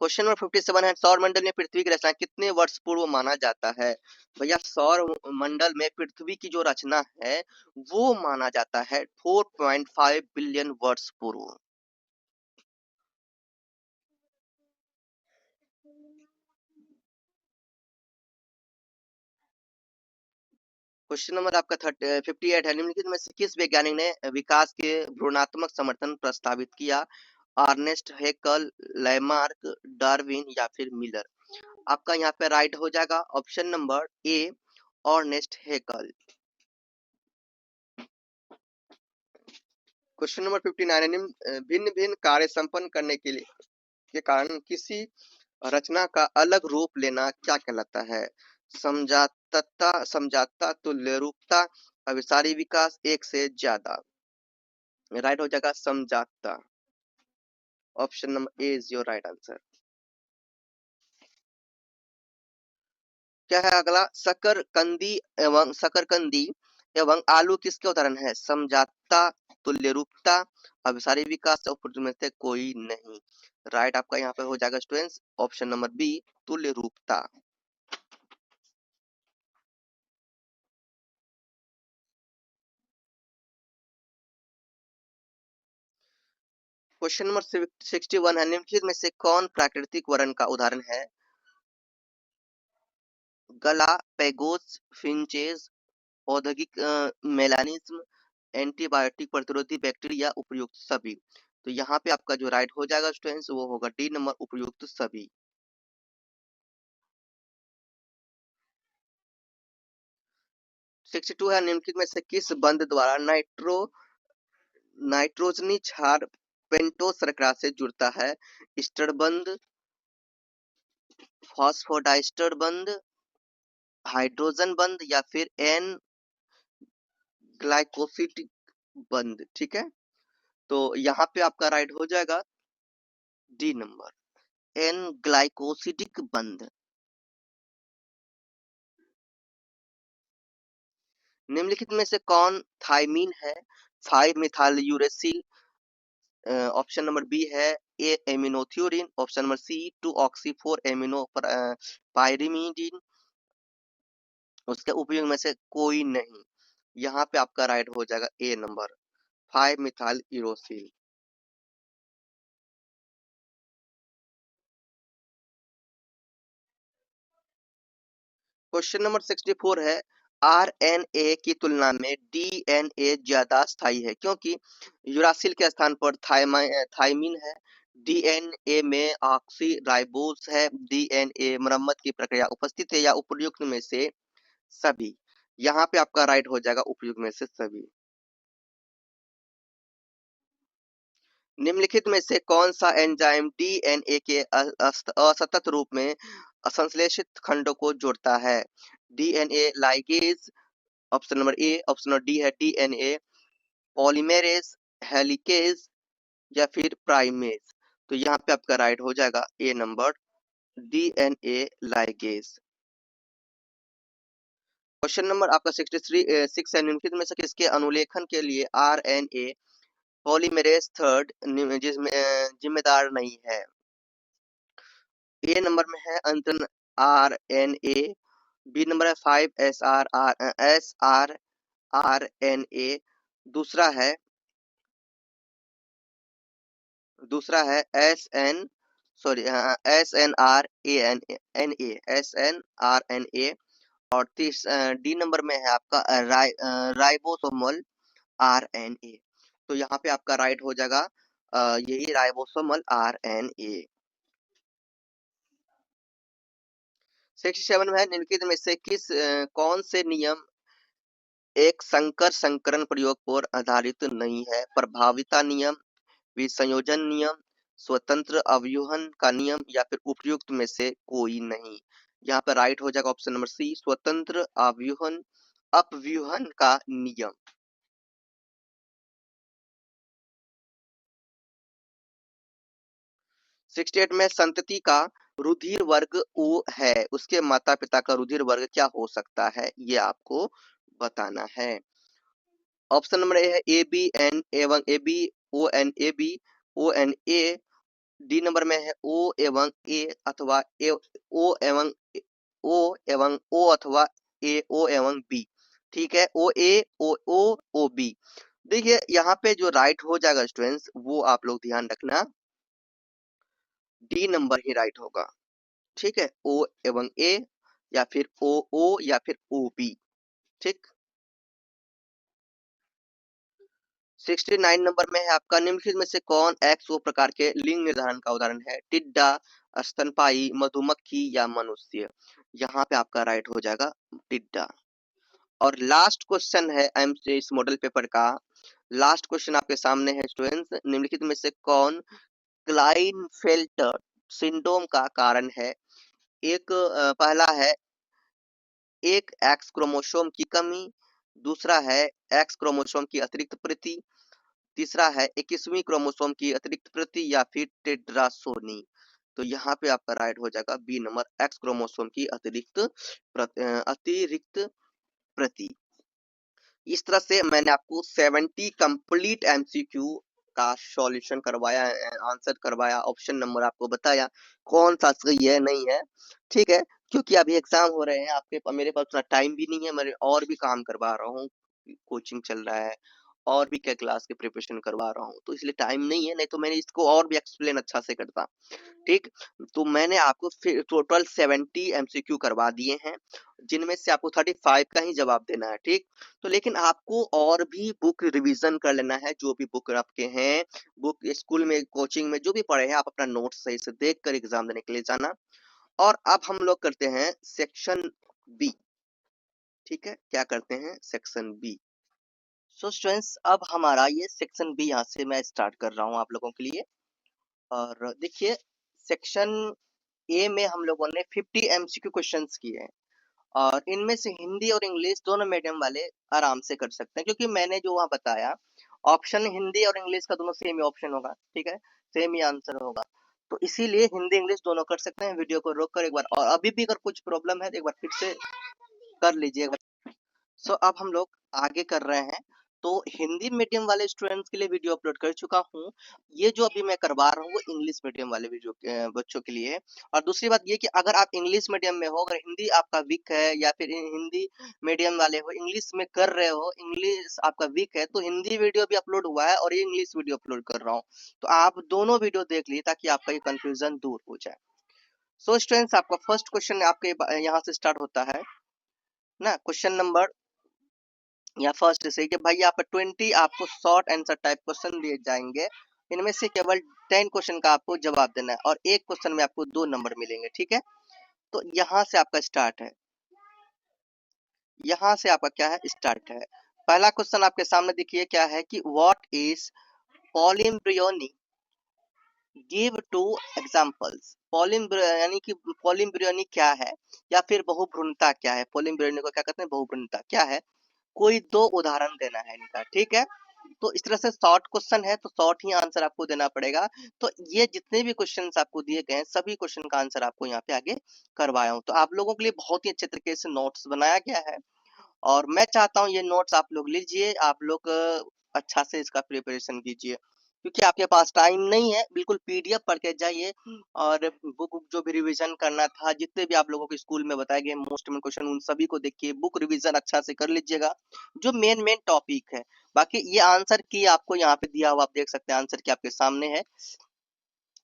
Speaker 1: क्वेश्चन नंबर 57 है, सौर मंडल में पृथ्वी की रचना कितने वर्ष पूर्व माना जाता है? भैया सौर मंडल में पृथ्वी की जो रचना है वो माना जाता है 4.5 बिलियन वर्ष पूर्व। क्वेश्चन नंबर आपका 58 है, निम्नलिखित में से किस वैज्ञानिक ने विकास के भ्रूणात्मक समर्थन प्रस्तावित किया? अर्नेस्ट हैकल, लैमार्क, डार्विन या फिर मिलर। आपका यहाँ पे राइट हो जाएगा option number A, Ernst Haeckel. Question number 59 है, भिन्न भिन्न कार्य संपन्न करने के लिए के कारण किसी रचना का अलग रूप लेना क्या कहलाता है? समझाता, तुल्य रूपता, अभिसारी विकास, एक से ज्यादा। राइट हो जाएगा समझाता। Option number A is your right answer. क्या है अगला? शकरकंदी एवं आलू किसके उदाहरण है? समझाता, तुल्य रूपता, अभिसारी विकास और में से कोई नहीं। राइट आपका यहाँ पे हो जाएगा स्टूडेंट्स ऑप्शन नंबर बी, तुल्य रूपता। क्वेश्चन नंबर 61 है, निम्नलिखित में से कौन प्राकृतिक वर्ण का उदाहरण है? गलापेगोस फिंचेस, औद्योगिक मेलानिज्म, एंटीबायोटिक प्रतिरोधी बैक्टीरिया, उपयुक्त सभी। तो यहाँ पे आपका जो राइट हो जाएगा स्टूडेंट्स वो होगा डी नंबर, उपयुक्त सभी। टू है, निम्नलिखित में से किस बंध द्वारा नाइट्रोजनी क्षार पेंटोस श्रृंखला से जुड़ता है? ईस्टर बंध, फॉस्फोडाइस्टर बंध, हाइड्रोजन बंध या फिर एन ग्लाइकोसिडिक बंध। ठीक है, तो यहाँ पे आपका राइट हो जाएगा डी नंबर, एन ग्लाइकोसिडिक बंध। निम्नलिखित में से कौन थाइमीन है? 5 methyl uracil, option number B है ए एमिनोथ्योरिन, option number C 2 oxy 4 amino pyrimidine, उसके उपयोग में से कोई नहीं। यहाँ पे आपका राइट हो जाएगा ए number, 5 methyl uracil. Question number 64 है, आरएनए की तुलना में डीएनए ज्यादा स्थायी है क्योंकि यूरासिल के स्थान पर थाइमीन है, डीएनए में ऑक्सीराइबोस है, डीएनए मरम्मत की प्रक्रिया उपस्थित है या उपयुक्त में से सभी। यहाँ पे आपका राइट हो जाएगा उपयुक्त में से सभी। निम्नलिखित में से कौन सा एंजाइम डीएनए के असतत रूप में असंश्लेषित खंडों को जोड़ता है? DNA ligase, option number A, option number D है डीएनए पॉलीमेरेज, हेलिकेज या फिर प्राइमेज। तो यहाँ पे आपका राइट हो जाएगा ए number, DNA ligase. Question number आपका 6 है, निम्नलिखित में से किसके अनुलेखन के लिए आरएनए पॉलीमेरेज थर्ड जिसमें जिम्मेदार नहीं है। ए नंबर में है अंतन आरएनए, बी नंबर है 5 S R R N A, दूसरा है S N R N A, और डी नंबर में है आपका राइबोसोमल आर एन ए। तो यहाँ पे आपका राइट हो जाएगा यही राइबोसोमल आर एन ए। 67 में है, निम्नलिखित में से कौन से नियम एक संकर संकरण प्रयोग पर आधारित नहीं है। प्रभाविता नियम, विसंयोजन नियम, स्वतंत्र अवयूहन का नियम या फिर उपयुक्त में से कोई नहीं। यहाँ पर राइट हो जाएगा ऑप्शन नंबर सी, स्वतंत्र अवयूहन अपव्यूहन का नियम। 68 में संतति का रुधिर वर्ग ओ है, उसके माता पिता का रुधिर वर्ग क्या हो सकता है, ये आपको बताना है। ऑप्शन नंबर ए है ए बी एन एवं A B O N A B O N A. D number में है ओ एवं ए अथवा ओ एवं ओ अथवा ए ओ एवं बी। ठीक है, ओ ए ओ बी। देखिए यहाँ पे जो राइट हो जाएगा स्टूडेंट्स, वो आप लोग ध्यान रखना, डी नंबर ही राइट होगा। ठीक है, ओ एवं ए या फिर ओ या फिर ओ बी। ठीक, 69 नंबर में है आपका, निम्नलिखित में से कौन एक्स ओ प्रकार के लिंग निर्धारण का उदाहरण है। टिड्डा, स्तनपायी, मधुमक्खी या मनुष्य। यहाँ पे आपका राइट हो जाएगा टिड्डा। और लास्ट क्वेश्चन है इस मॉडल पेपर का, लास्ट क्वेश्चन आपके सामने है स्टूडेंट्स, निम्नलिखित में से कौन क्लाइनफेल्टर सिंड्रोम का कारण है। एक पहला है एक एक्स क्रोमोसोम की कमी, दूसरा है एक्स क्रोमोसोम की अतिरिक्त प्रति, तीसरा है 21वीं क्रोमोसोम की अतिरिक्त प्रति या फिर टेट्रासोमी। तो यहाँ पे आपका राइट हो जाएगा बी नंबर, एक्स क्रोमोसोम की अतिरिक्त प्रति। इस तरह से मैंने आपको 70 कंप्लीट एमसीक्यू का सॉल्यूशन करवाया, आंसर करवाया, ऑप्शन नंबर आपको बताया कौन सा सही है नहीं है। ठीक है, क्योंकि अभी एग्जाम हो रहे हैं आपके, मेरे पास उतना टाइम भी नहीं है, मैं और भी काम करवा रहा हूँ, कोचिंग चल रहा है और भी क्या क्लास के प्रिपरेशन करवा रहा हूँ, तो इसलिए टाइम नहीं है, नहीं तो मैंने इसको और भी एक्सप्लेन अच्छा से करता। ठीक, तो मैंने आपको फिर टोटल 70 एमसीक्यू करवा दिए हैं, जिनमें से आपको 35 का ही जवाब देना है। ठीक, तो लेकिन आपको और भी बुक रिवीजन कर लेना है, जो भी बुक आपके हैं, बुक स्कूल में कोचिंग में जो भी पढ़े हैं, आप अपना नोट्स सही से देख कर एग्जाम देने के लिए जाना। और अब हम लोग करते हैं सेक्शन बी। ठीक है, क्या करते हैं, सेक्शन बी। सो स्टूडेंट्स, अब हमारा ये सेक्शन बी यहाँ से मैं स्टार्ट कर रहा हूँ आप लोगों के लिए। और देखिए, सेक्शन ए में हम लोगों ने 50 एमसीक्यू क्वेश्चंस किए हैं, और इनमें से हिंदी और इंग्लिश दोनों मीडियम वाले आराम से कर सकते हैं, क्योंकि मैंने जो वहाँ बताया ऑप्शन हिंदी और इंग्लिश का दोनों सेम ही ऑप्शन होगा। ठीक है, सेम ही आंसर होगा, तो इसीलिए हिंदी इंग्लिश दोनों कर सकते हैं। वीडियो को रोक कर एक बार, और अभी भी अगर कुछ प्रॉब्लम है तो एक बार फिर से कर लीजिए। सो अब हम लोग आगे कर रहे हैं, तो हिंदी मीडियम वाले स्टूडेंट्स के लिए वीडियो अपलोड कर चुका हूँ। ये जो अभी मैं करवा रहा हूँ वो इंग्लिश मीडियम वाले वीडियो बच्चों के लिए है। और दूसरी बात ये कि अगर आप इंग्लिश मीडियम में हो, अगर हिंदी आपका वीक है, या फिर हिंदी मीडियम वाले हो, इंग्लिश में कर रहे हो, इंग्लिश आपका वीक है, तो हिंदी वीडियो भी अपलोड हुआ है और ये इंग्लिश वीडियो अपलोड कर रहा हूँ, तो आप दोनों वीडियो देख लीजिए ताकि आपका ये कंफ्यूजन दूर हो जाए। सो स्टूडेंट्स, आपका फर्स्ट क्वेश्चन आपके यहाँ से स्टार्ट होता है ना, क्वेश्चन नंबर या फर्स्ट से कि भाई यहाँ पर 20 आपको शॉर्ट आंसर टाइप क्वेश्चन दिए जाएंगे, इनमें से केवल 10 क्वेश्चन का आपको जवाब देना है, और एक क्वेश्चन में आपको 2 नंबर मिलेंगे। ठीक है, तो यहाँ से आपका स्टार्ट है, यहाँ से आपका क्या है, स्टार्ट है। पहला क्वेश्चन आपके सामने देखिए क्या है कि व्हाट इज पॉलिम्ब्रियोनी, गिव 2 एग्जांपल्स। यानी कि पॉलिम्ब्रियोनी क्या है, या फिर बहुभ्रूणता क्या है, पॉलिम्ब्रियोनी को क्या कहते हैं, बहुभ्रूणता क्या है, कोई 2 उदाहरण देना है इनका। ठीक है, तो इस तरह से शॉर्ट क्वेश्चन है तो शॉर्ट ही आंसर आपको देना पड़ेगा। तो ये जितने भी क्वेश्चंस आपको दिए गए हैं सभी क्वेश्चन का आंसर आपको यहाँ पे आगे करवाया हूँ। तो आप लोगों के लिए बहुत ही अच्छे तरीके से नोट्स बनाया गया है और मैं चाहता हूँ ये नोट्स आप लोग लीजिए, आप लोग अच्छा से इसका प्रिपरेशन कीजिए, क्योंकि आपके पास टाइम नहीं है। बिल्कुल पीडीएफ पढ़ के जाइए और बुक जो भी रिवीजन करना था, जितने भी आप लोगों के स्कूल में बताए गए मोस्ट में क्वेश्चन, उन सभी को देखिए, बुक रिवीजन अच्छा से कर लीजिएगा, जो मेन मेन टॉपिक है। बाकी ये आंसर की आपको यहाँ पे दिया हुआ आप देख सकते हैं, आंसर की आपके सामने है।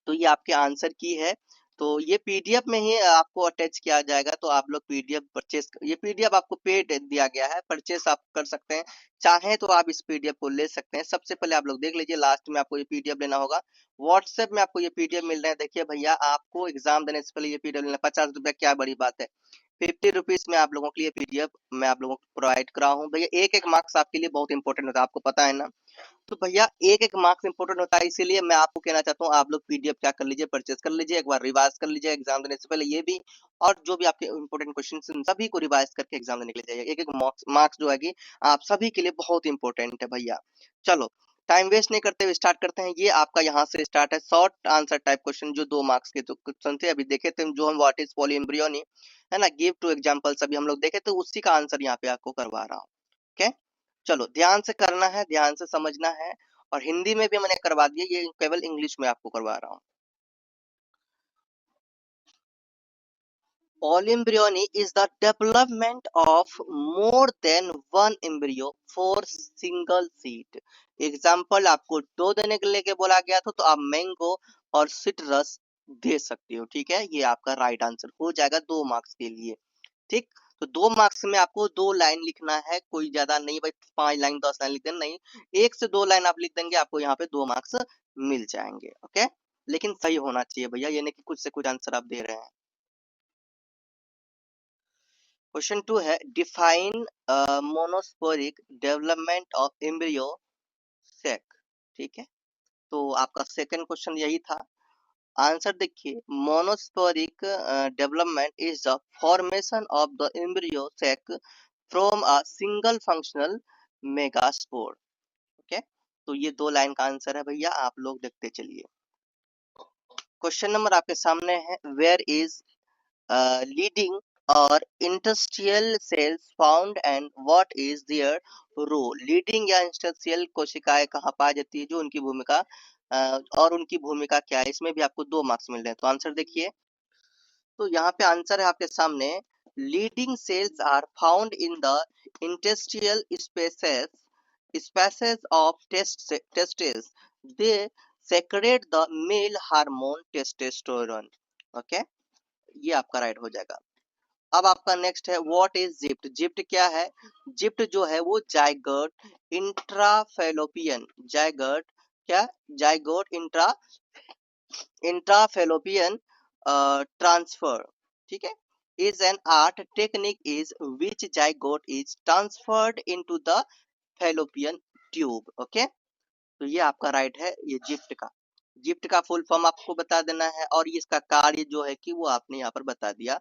Speaker 1: तो ये आपके आंसर की है। तो ये पीडीएफ में ही आपको अटैच किया जाएगा, तो आप लोग पीडीएफ परचेस, ये पीडीएफ आपको पेड दिया गया है, परचेस आप कर सकते हैं, चाहे तो आप इस पीडीएफ को ले सकते हैं। सबसे पहले आप लोग देख लीजिए, लास्ट में आपको ये पीडीएफ लेना होगा। व्हाट्सएप में आपको ये पीडीएफ मिल रहे हैं। देखिए भैया, आपको एग्जाम देने से पहले ये पीडीएफ लेना, 50 रुपया क्या बड़ी बात है। 50 रुपीज में आप लोगों के लिए पीडीएफ मैं आप लोगों को प्रोवाइड करा हूँ। भैया एक एक मार्क्स आपके लिए बहुत इंपॉर्टेंट होता है, आपको पता है ना। तो भैया एक एक मार्क्स इंपोर्टेंट होता है, इसीलिए मैं आपको कहना चाहता हूँ, आप लोग पीडीएफ क्या कर लीजिए, परचेज कर लीजिए, एक बार रिवाइज कर लीजिए एग्जाम देने से पहले ये भी, और जो भी आपके इंपोर्टेंट क्वेश्चन सभी को रिवाइज करके एग्जाम देने के लिए जाइए। एक एक मार्क्स जो है कि आप सभी के लिए बहुत इंपॉर्टेंट है भैया। चलो टाइम वेस्ट नहीं करते हुए स्टार्ट करते हैं। ये आपका यहाँ से स्टार्ट है, शॉर्ट आंसर टाइप क्वेश्चन, जो 2 मार्क्स के जो क्वेश्चन थे अभी देखे थे, जो हम व्हाट इज पॉलीएम्ब्रियोनी है ना, गिव 2 एग्जांपल्स अभी हम लोग देखे, तो उसी का आंसर यहाँ पे आपको करवा रहा हूँ। ओके, चलो ध्यान से करना है, ध्यान से समझना है। और हिंदी में भी मैंने करवा दिया, ये केवल इंग्लिश में आपको करवा रहा हूँ। Polyembryony is the development of more than one embryo for single seed. Example आपको 2 देने के लिए बोला गया था, तो आप मैंगो और सिट्रस दे सकते हो। ठीक है, ये आपका राइट आंसर हो जाएगा 2 मार्क्स के लिए। ठीक, तो 2 मार्क्स में आपको 2 लाइन लिखना है, कोई ज्यादा नहीं भाई, 5 लाइन 10 लाइन लिख देना नहीं, 1 से 2 लाइन आप लिख देंगे, आपको यहाँ पे 2 मार्क्स मिल जाएंगे। ओके, लेकिन सही होना चाहिए भैया, ये नहीं कि कुछ से कुछ आंसर आप दे रहे हैं। क्वेश्चन 2 है, define monosporic development of embryo sac. ठीक है, तो आपका सेकंड क्वेश्चन यही था। आंसर देखिए, monosporic development is the formation of the embryo sac from a single functional megaspore. Okay, तो ये 2 लाइन का आंसर है भैया, आप लोग देखते चलिए। क्वेश्चन नंबर आपके सामने है, वेयर इज लीडिंग और industrial cells found and what is their role. Leading या इंडस्ट्रियल कोशिकाएं कहाँ पाई जाती है, जो उनकी भूमिका और उनकी भूमिका क्या है, इसमें भी आपको 2 मार्क्स मिल रहे हैं। तो आंसर देखिए, तो यहाँ पे आंसर है आपके सामने, leading cells are found in the industrial spaces of testis, they secrete the male hormone testosterone. Okay, ये आपका राइट हो जाएगा। अब आपका नेक्स्ट है, व्हाट इज जिप्ट। जिप्ट क्या है, जिप्ट जो है वो जाइगोट इंट्राफेलोपियन, जाइगोट क्या, जाइगोट इंट्राफेलोपियन ट्रांसफर। ठीक है, is an art technique is which zygote is transferred into the fallopian tube. Okay, तो ये आपका राइट है, ये जिप्ट का, जिप्ट का फुल फॉर्म आपको बता देना है, और इसका कार्य जो है कि वो आपने यहाँ पर बता दिया।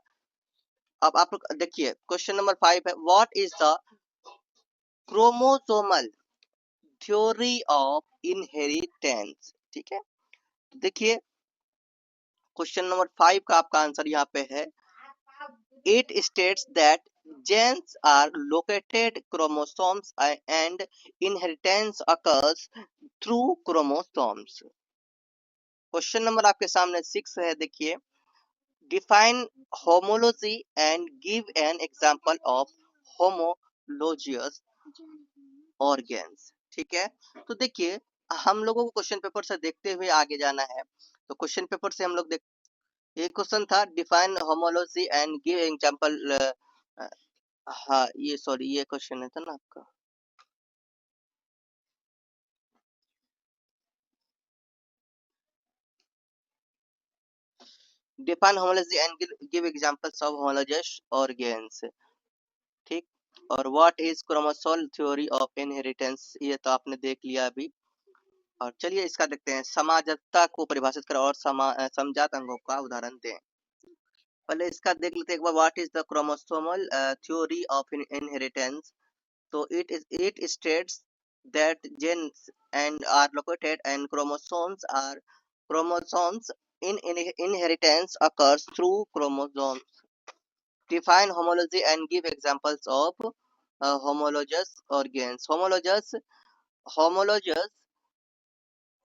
Speaker 1: अब आप लोग देखिए, क्वेश्चन नंबर 5 है, what is the chromosomal theory of inheritance. ठीक है, देखिए क्वेश्चन नंबर 5 का आपका आंसर यहाँ पे है, it states that genes are located chromosomes and inheritance occurs through chromosomes. Question number आपके सामने 6 है, देखिए, define homology and give an example of homologous organs. ठीक है, तो देखिए हम लोगों को क्वेश्चन पेपर से देखते हुए आगे जाना है। तो क्वेश्चन पेपर से हम लोग देख, ये क्वेश्चन था, define homology and give example. हाँ ये सॉरी, ये क्वेश्चन है था ना आपका, define homology and give examples of homologous organs. ठीक, और what is chromosomal theory of inheritance, ये तो आपने देख लिया अभी। और चलिए इसका देखते हैं, समाजता को परिभाषित करें और समजात अंगों का उदाहरण दें। पहले इसका देख लेते हैं एक बार, what is the chromosomal theory of inheritance. तो it states that genes and are located and chromosomes inheritance occurs through chromosomes. Define homology and give examples of homologous organs. Homologous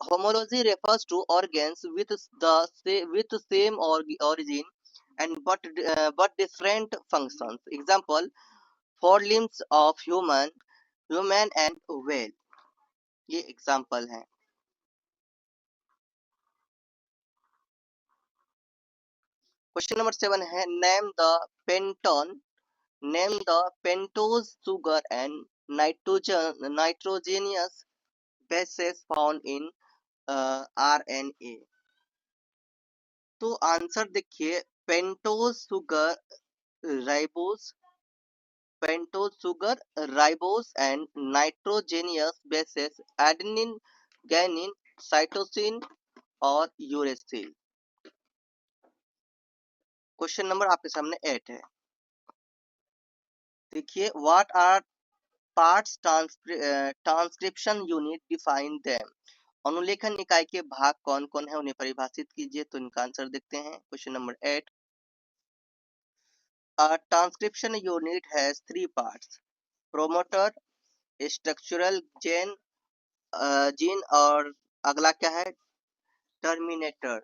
Speaker 1: Homology refers to organs with the same origin and but different functions. Example: forelimbs of human and whale. ये example है. Question number 7 है name the pentose sugar and nitrogenous bases found in RNA. तो answer देखिए, pentose sugar ribose and nitrogenous bases adenine, guanine, cytosine और uracil. Question number आपके सामने 8 है. देखिए, what are parts transcription unit, define them. अनुलेखन इकाई के भाग कौन कौन है, उन्हें परिभाषित कीजिए. तो इनका आंसर देखते हैं. Question number 8. A transcription unit has three parts: promoter, structural gene और अगला क्या है, टर्मिनेटर.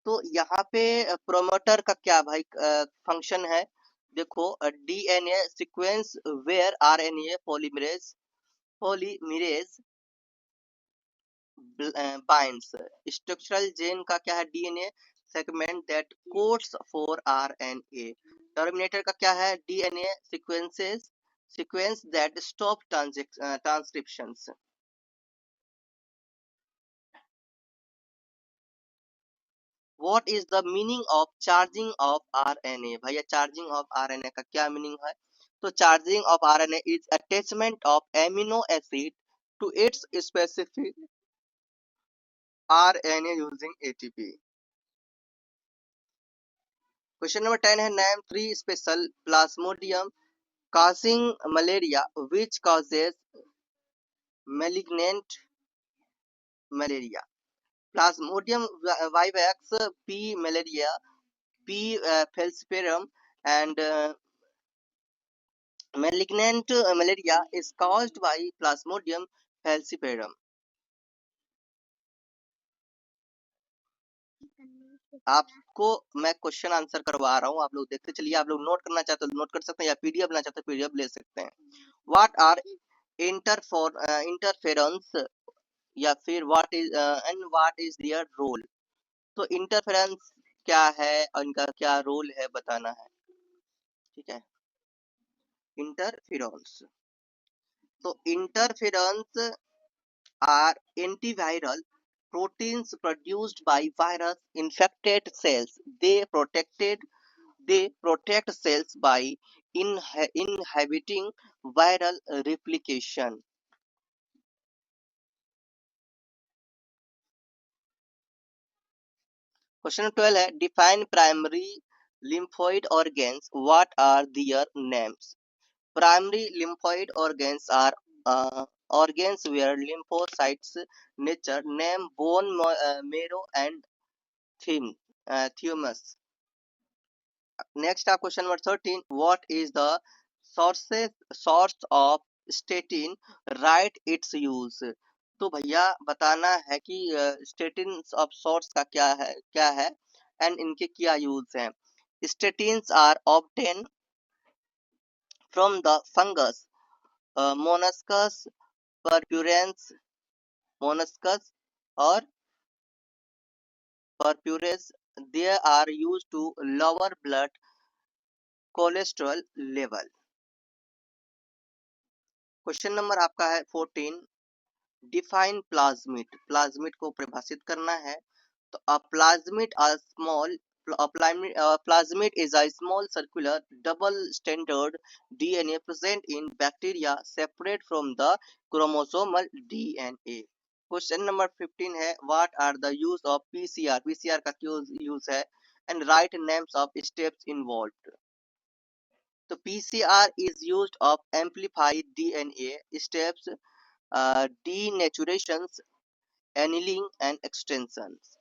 Speaker 1: तो यहाँ पे प्रोमोटर का क्या भाई फंक्शन है. देखो, DNA sequence where RNA polymerase binds. Structural gene का क्या है, DNA segment that codes for RNA. Terminator का क्या है, DNA sequence that stop transcriptions. What is the meaning of charging of RNA. भैया, चार्जिंग ऑफ आरएनए का क्या meaning है. तो charging of RNA is attachment of amino acid to its specific RNA using ATP. Question number 10 है name 3 special plasmodium causing malaria which causes malignant malaria. Plasmodium vivax, P. malaria, P. falciparum, and malignant malaria is caused by Plasmodium falciparum. आपको मैं question answer करवा रहा हूँ, आप लोग देखते चलिए. आप लोग नोट करना चाहते हो नोट कर सकते हैं, या पीडीएफ लेना चाहते हो पीडीएफ ले सकते हैं. व्हाट आर इंटरफेरेंस या फिर व्हाट इज देयर रोल. तो इंटरफेरेंस क्या है और इनका क्या रोल है बताना है. ठीक है, इंटरफेरेंस. तो interference are antiviral proteins produced by virus infected cells. They protect cells by inhibiting viral replication. Question 12 है define primary lymphoid organs. What are their names? Primary lymphoid organs are organs where lymphocytes nature. Name bone marrow and thymus. Next, question number 13. What is the source of statin? Write its use. तो भैया बताना है कि statin of source का क्या है and इनके क्या यूज हैं. Statins are obtain from the fungus Monascus purpureus और purpureus. They are used to lower blood cholesterol level. Question number आपका है 14. Define plasmid. प्लाज्मिड को परिभाषित करना है. तो a plasmid is a small circular double stranded DNA present in bacteria separate from the chromosomal DNA. Question number 15 है what are the use of PCR. PCR का क्यों यूज है and write names of steps involved. तो PCR is used of amplified DNA steps denaturations, annealing and extensions.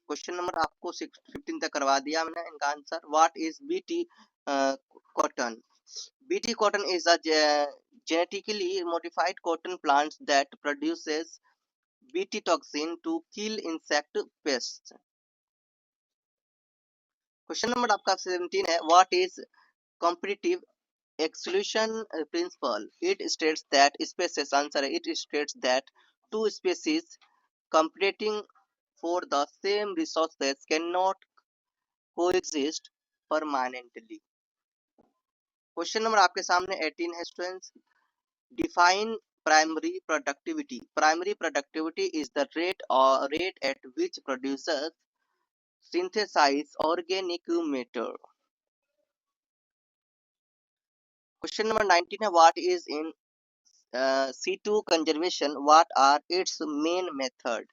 Speaker 1: Question number आपको 15 तक करवा दिया मैंने इनका answer. What is BT cotton? BT cotton is a genetically modified cotton plant that produces BT toxin to kill insect pests. Question number आपका 17 है. What is competitive exclusion principle? It states that species, answer है, it states that two species competing for the same resources cannot coexist permanently. Question number आपके सामने 18 है students. Define primary productivity. Primary productivity is the rate at which producers synthesize organic matter. Question number 19 है. What is in situ conservation? What are its main method?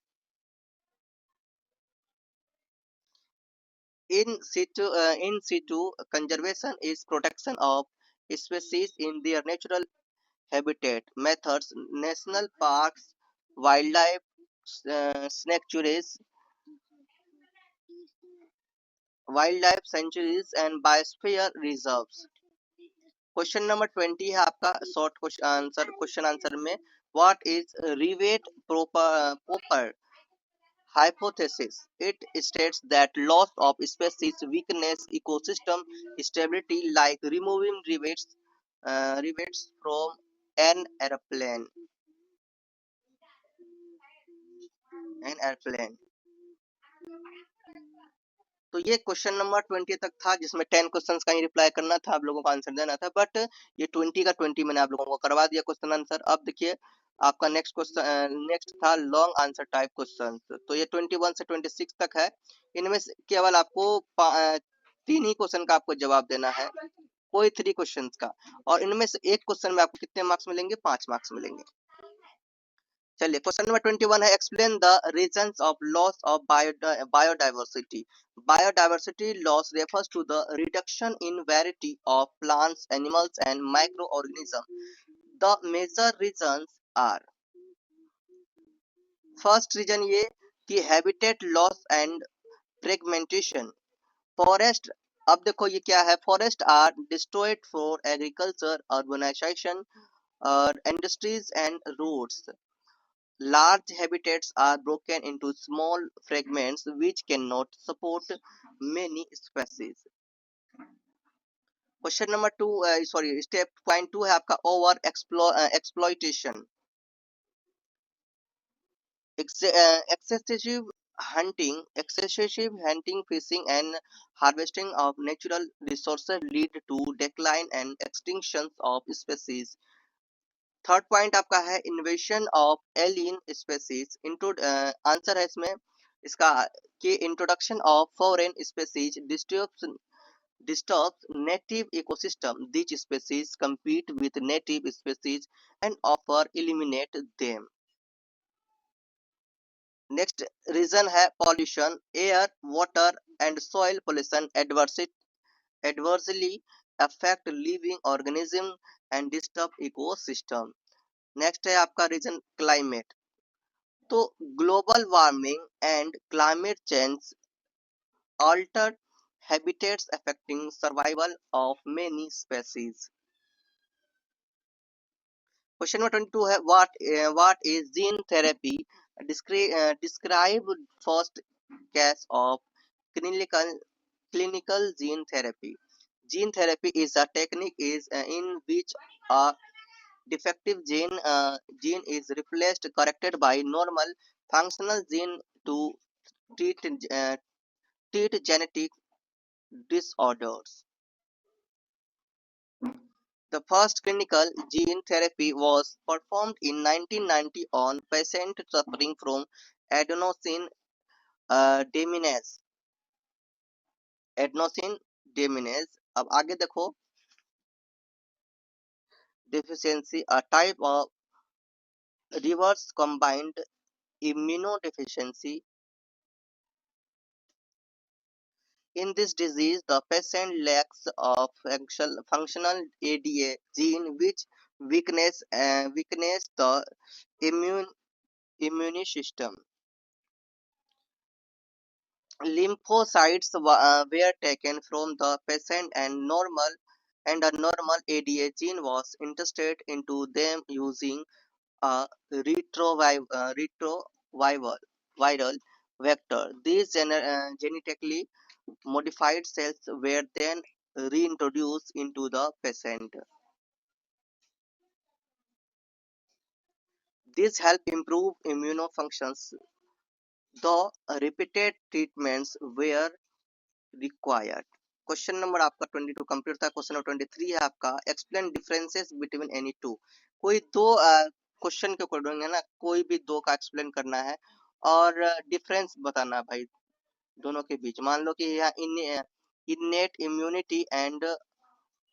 Speaker 1: In situ conservation is protection of species in their natural habitat. Methods: national parks, wildlife sanctuaries, and biosphere reserves. Question number 20 है आपका short question answer में. What is rivet पोपर hypothesis? It states that loss of species weakness ecosystem stability like removing rivets from an airplane. तो ये question number 20 तक था, जिसमें 10 questions का ही रिप्लाई करना था, आप लोगों को आंसर देना था. बट ये 20 का 20 मैंने आप लोगों को करवा दिया क्वेश्चन आंसर. अब देखिए आपका नेक्स्ट था लॉन्ग आंसर टाइप क्वेश्चन. तो ये 21 से 26 तक है. इनमें से केवल आपको 3 ही क्वेश्चन का आपको जवाब देना है, कोई 3 क्वेश्चन का. और इनमें से एक क्वेश्चन में आपको कितने मार्क्स मिलेंगे? 5 मार्क्स मिलेंगे. चलिए क्वेश्चन नंबर 21 है. Explain the reasons of loss of biodiversity. Biodiversity loss refers to the reduction in variety of plants, animals, and microorganisms. The major reasons are: first reason ये कि habitat loss and fragmentation. Forest, अब देखो ये क्या है, forest are destroyed for agriculture, urbanization और industries and roads. Large habitats are broken into small fragments which cannot support many species. Question number 2 step point 2 है आपका over exploitation. excessive hunting, fishing and harvesting of natural resources lead to decline and extinction of species. Third point आपका है इन्वेशन of alien species. Answer है इसमें इसका कि introduction of foreign species disturbs native ecosystem. These species compete with native species and often eliminate them. Next reason है pollution. Air, water and soil pollution adversely affect living organism and disturb ecosystem. Next है आपका reason climate. तो global warming and climate change alter habitats affecting survival of many species. Question number 22 है. What is gene therapy? Describe first case of clinical gene therapy. Gene therapy is a technique in which a defective gene is replaced corrected by normal functional gene to treat genetic disorders. The first clinical gene therapy was performed in 1990 on patients suffering from adenosine deaminase. Adenosine deaminase. अब आगे देखो, deficiency, a type of reverse combined immunodeficiency In this disease, the patient lacks a functional ADA gene which weakness the immune immune system. Lymphocytes were taken from the patient and a normal ADA gene was inserted into them using a retroviral viral vector. These genetically modified cells were then reintroduced into the patient. This helped improve immunofunctions, though repeated treatments were required. Question number आपका 22 complete था। Question number 23 है आपका, explain differences between any two. कोई दो question के according है ना, कोई भी दो का एक्सप्लेन करना है और डिफरेंस बताना है भाई दोनों के बीच। मान लो कि यहाँ innate immunity and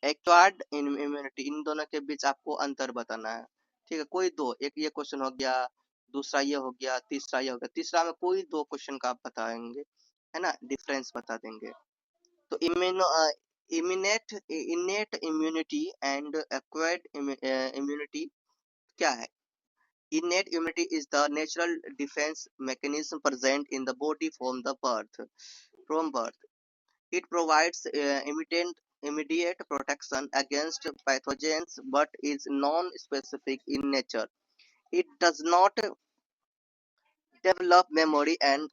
Speaker 1: acquired immunity, इन दोनों के बीच आपको अंतर बताना है। ठीक है, कोई दो, एक ये क्वेश्चन हो गया, दूसरा ये हो गया, तीसरा ये हो गया। तीसरा में कोई दो क्वेश्चन का आप बताएंगे, है ना, डिफरेंस बता देंगे। तो इनेट इम्यूनिटी एंड एक्वायर्ड इम्यूनिटी क्या है? Innate immunity is the natural defense mechanism present in the body from birth. It provides immediate protection against pathogens but is non-specific in nature. It does not develop memory and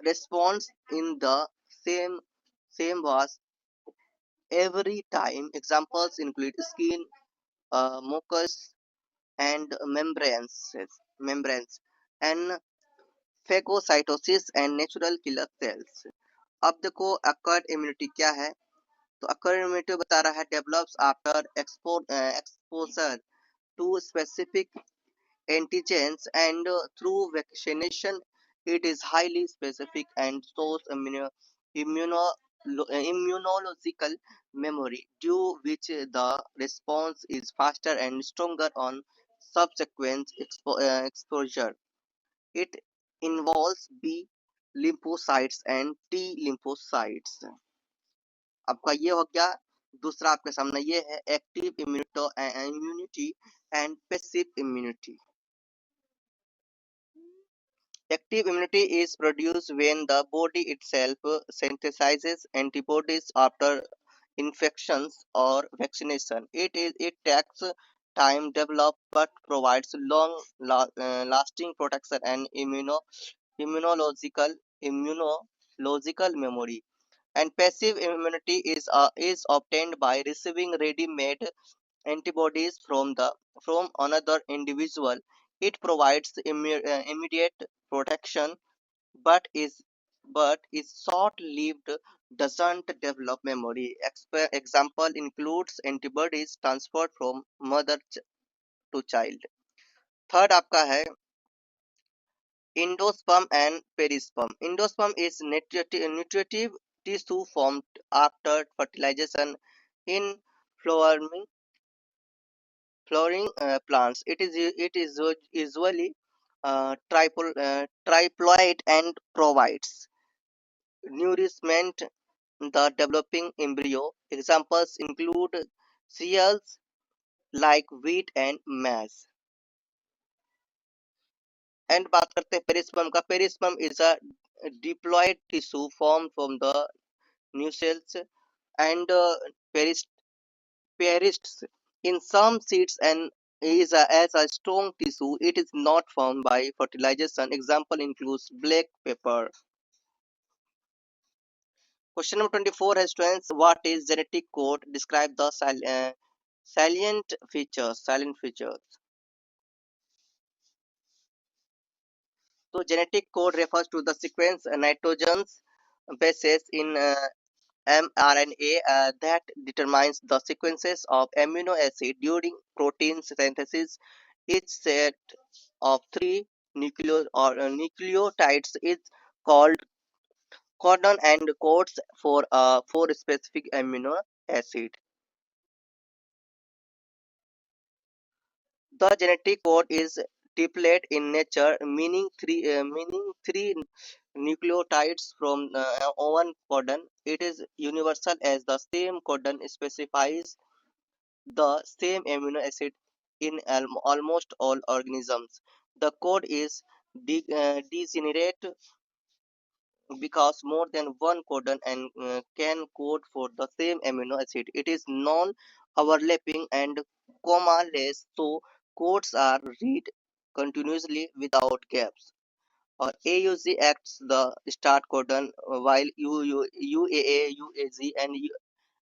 Speaker 1: response in the same was every time. Examples include skin, mucus, and membranes, and phagocytosis and natural killer cells. अब देखो acquired immunity क्या है? तो acquired immunity बता रहा है develops after exposure to specific antigens and through vaccination. It is highly specific and shows immuno, immunological memory, due which the response is faster and stronger on subsequent exposure. It involves B lymphocytes and T lymphocytes. आपका ये हो गया। दूसरा आपके सामने ये है active immunity and passive immunity. Active immunity is produced when the body itself synthesizes antibodies after infections or vaccination. It takes time to develop but provides lasting protection and immunological immunological memory. And passive immunity is obtained by receiving ready-made antibodies from another individual. It provides immediate protection but is short-lived, doesn't develop memory. Example includes antibodies transferred from mother to child. Third आपका है endosperm and perisperm. Endosperm is nutritive tissue formed after fertilization in flowering flowering plants. It is usually triploid and provides nourishment the developing embryo. Examples include cereals like wheat and maize. And बात करते हैं perisperm का। Perisperm is a diploid tissue formed from the nucleus and perists in some seeds and as a strong tissue. It is not formed by fertilization. Example includes black pepper. Question number 24 has students, what is genetic code? Describe the salient features. Silent features. So genetic code refers to the sequence nitrogen's bases in mRNA that determines the sequences of amino acid during protein synthesis. Each set of three nucleotides is called codon and codes for specific amino acid. The genetic code is triplet in nature, meaning three nucleotides from one codon. It is universal as the same codon specifies the same amino acid in almost all organisms. The code is degenerate because more than one codon and can code for the same amino acid. It is non-overlapping and comma-less, so codes are read continuously without gaps. AUG acts the start codon while UAA, UAG, and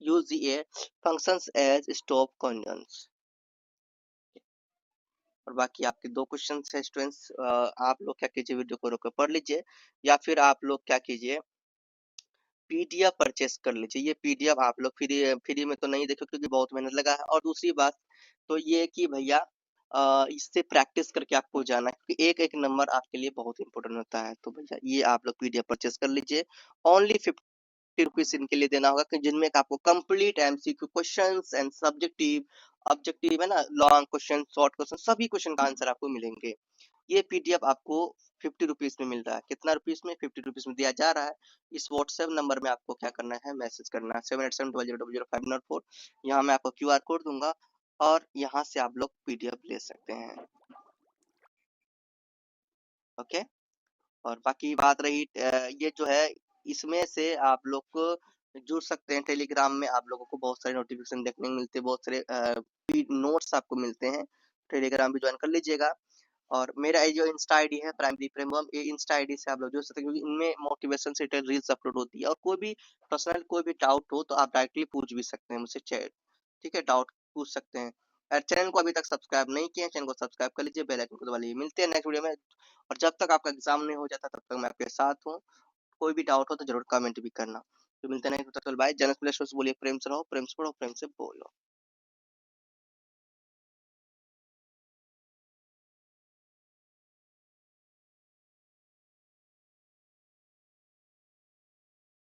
Speaker 1: UGA functions as stop codons. और बाकी आपके दो question है students, आप लोग क्या कीजिए, video को रोक पढ़ लीजिए या फिर आप लोग क्या कीजिए, पीडीएफ परचेस कर लीजिए। ये पीडीएफ आप लोग फ्री में तो नहीं देखो क्योंकि बहुत मेहनत लगा है। और दूसरी बात तो ये कि भैया इससे प्रैक्टिस करके आपको जाना है कि एक एक नंबर आपके लिए बहुत इंपॉर्टेंट होता है। तो भैया ये आप लोग पीडीएफ परचेस कर लीजिए। ओनली 50 रुपीज इनके लिए देना होगा कि जिनमें आपको complete MCQ questions and subjective objective है ना, लॉन्ग क्वेश्चन, शॉर्ट क्वेश्चन, सभी क्वेश्चन का आंसर आपको मिलेंगे। ये पीडीएफ आपको 50 रुपीज में मिल रहा है। कितना रुपीज में? 50 रुपीज में दिया जा रहा है। इस व्हाट्सएप नंबर में आपको क्या करना है, मैसेज करना है 7870000504। यहाँ मैं आपको क्यूआर कोड दूंगा और यहाँ से आप लोग पीडीएफ ले सकते हैं। ओके। और बाकी बात रही ये जो है, इसमें से आप लोग को जुड़ सकते हैं। टेलीग्राम में आप लोगों को बहुत सारे नोटिफिकेशन देखने को मिलते हैं, बहुत सारे नोट्स आपको मिलते हैं। टेलीग्राम भी ज्वाइन कर लीजिएगा। और मेरा ये जो इंस्टा आईडी है प्राइमरी प्रेमबम, ये इंस्टा आईडी से आप लोग जुड़ सकते हैं क्योंकि इनमें मोटिवेशन से रिलेटेड रील्स अपलोड होती है। और कोई भी पर्सनल कोई भी डाउट हो तो आप डायरेक्टली पूछ भी सकते हैं मुझसे चैट, ठीक है, डाउट पूछ सकते हैं। और चैनल को अभी तक सब्सक्राइब नहीं किया, चैनल को सब्सक्राइब कर लीजिए, बेल आइकन को दबा लीजिए। मिलते हैं नेक्स्ट वीडियो में। और जब तक आपका एग्जाम नहीं हो जाता तब तक मैं आपके साथ हूँ। कोई भी डाउट हो तो जरूर कमेंट भी करना। तो मिलते हैं नेक्स्ट वीडियो, बाय। जनस प्लेस बोलिए, प्रेम से रहो, प्रेम से पढ़ो, प्रेम से बोलो।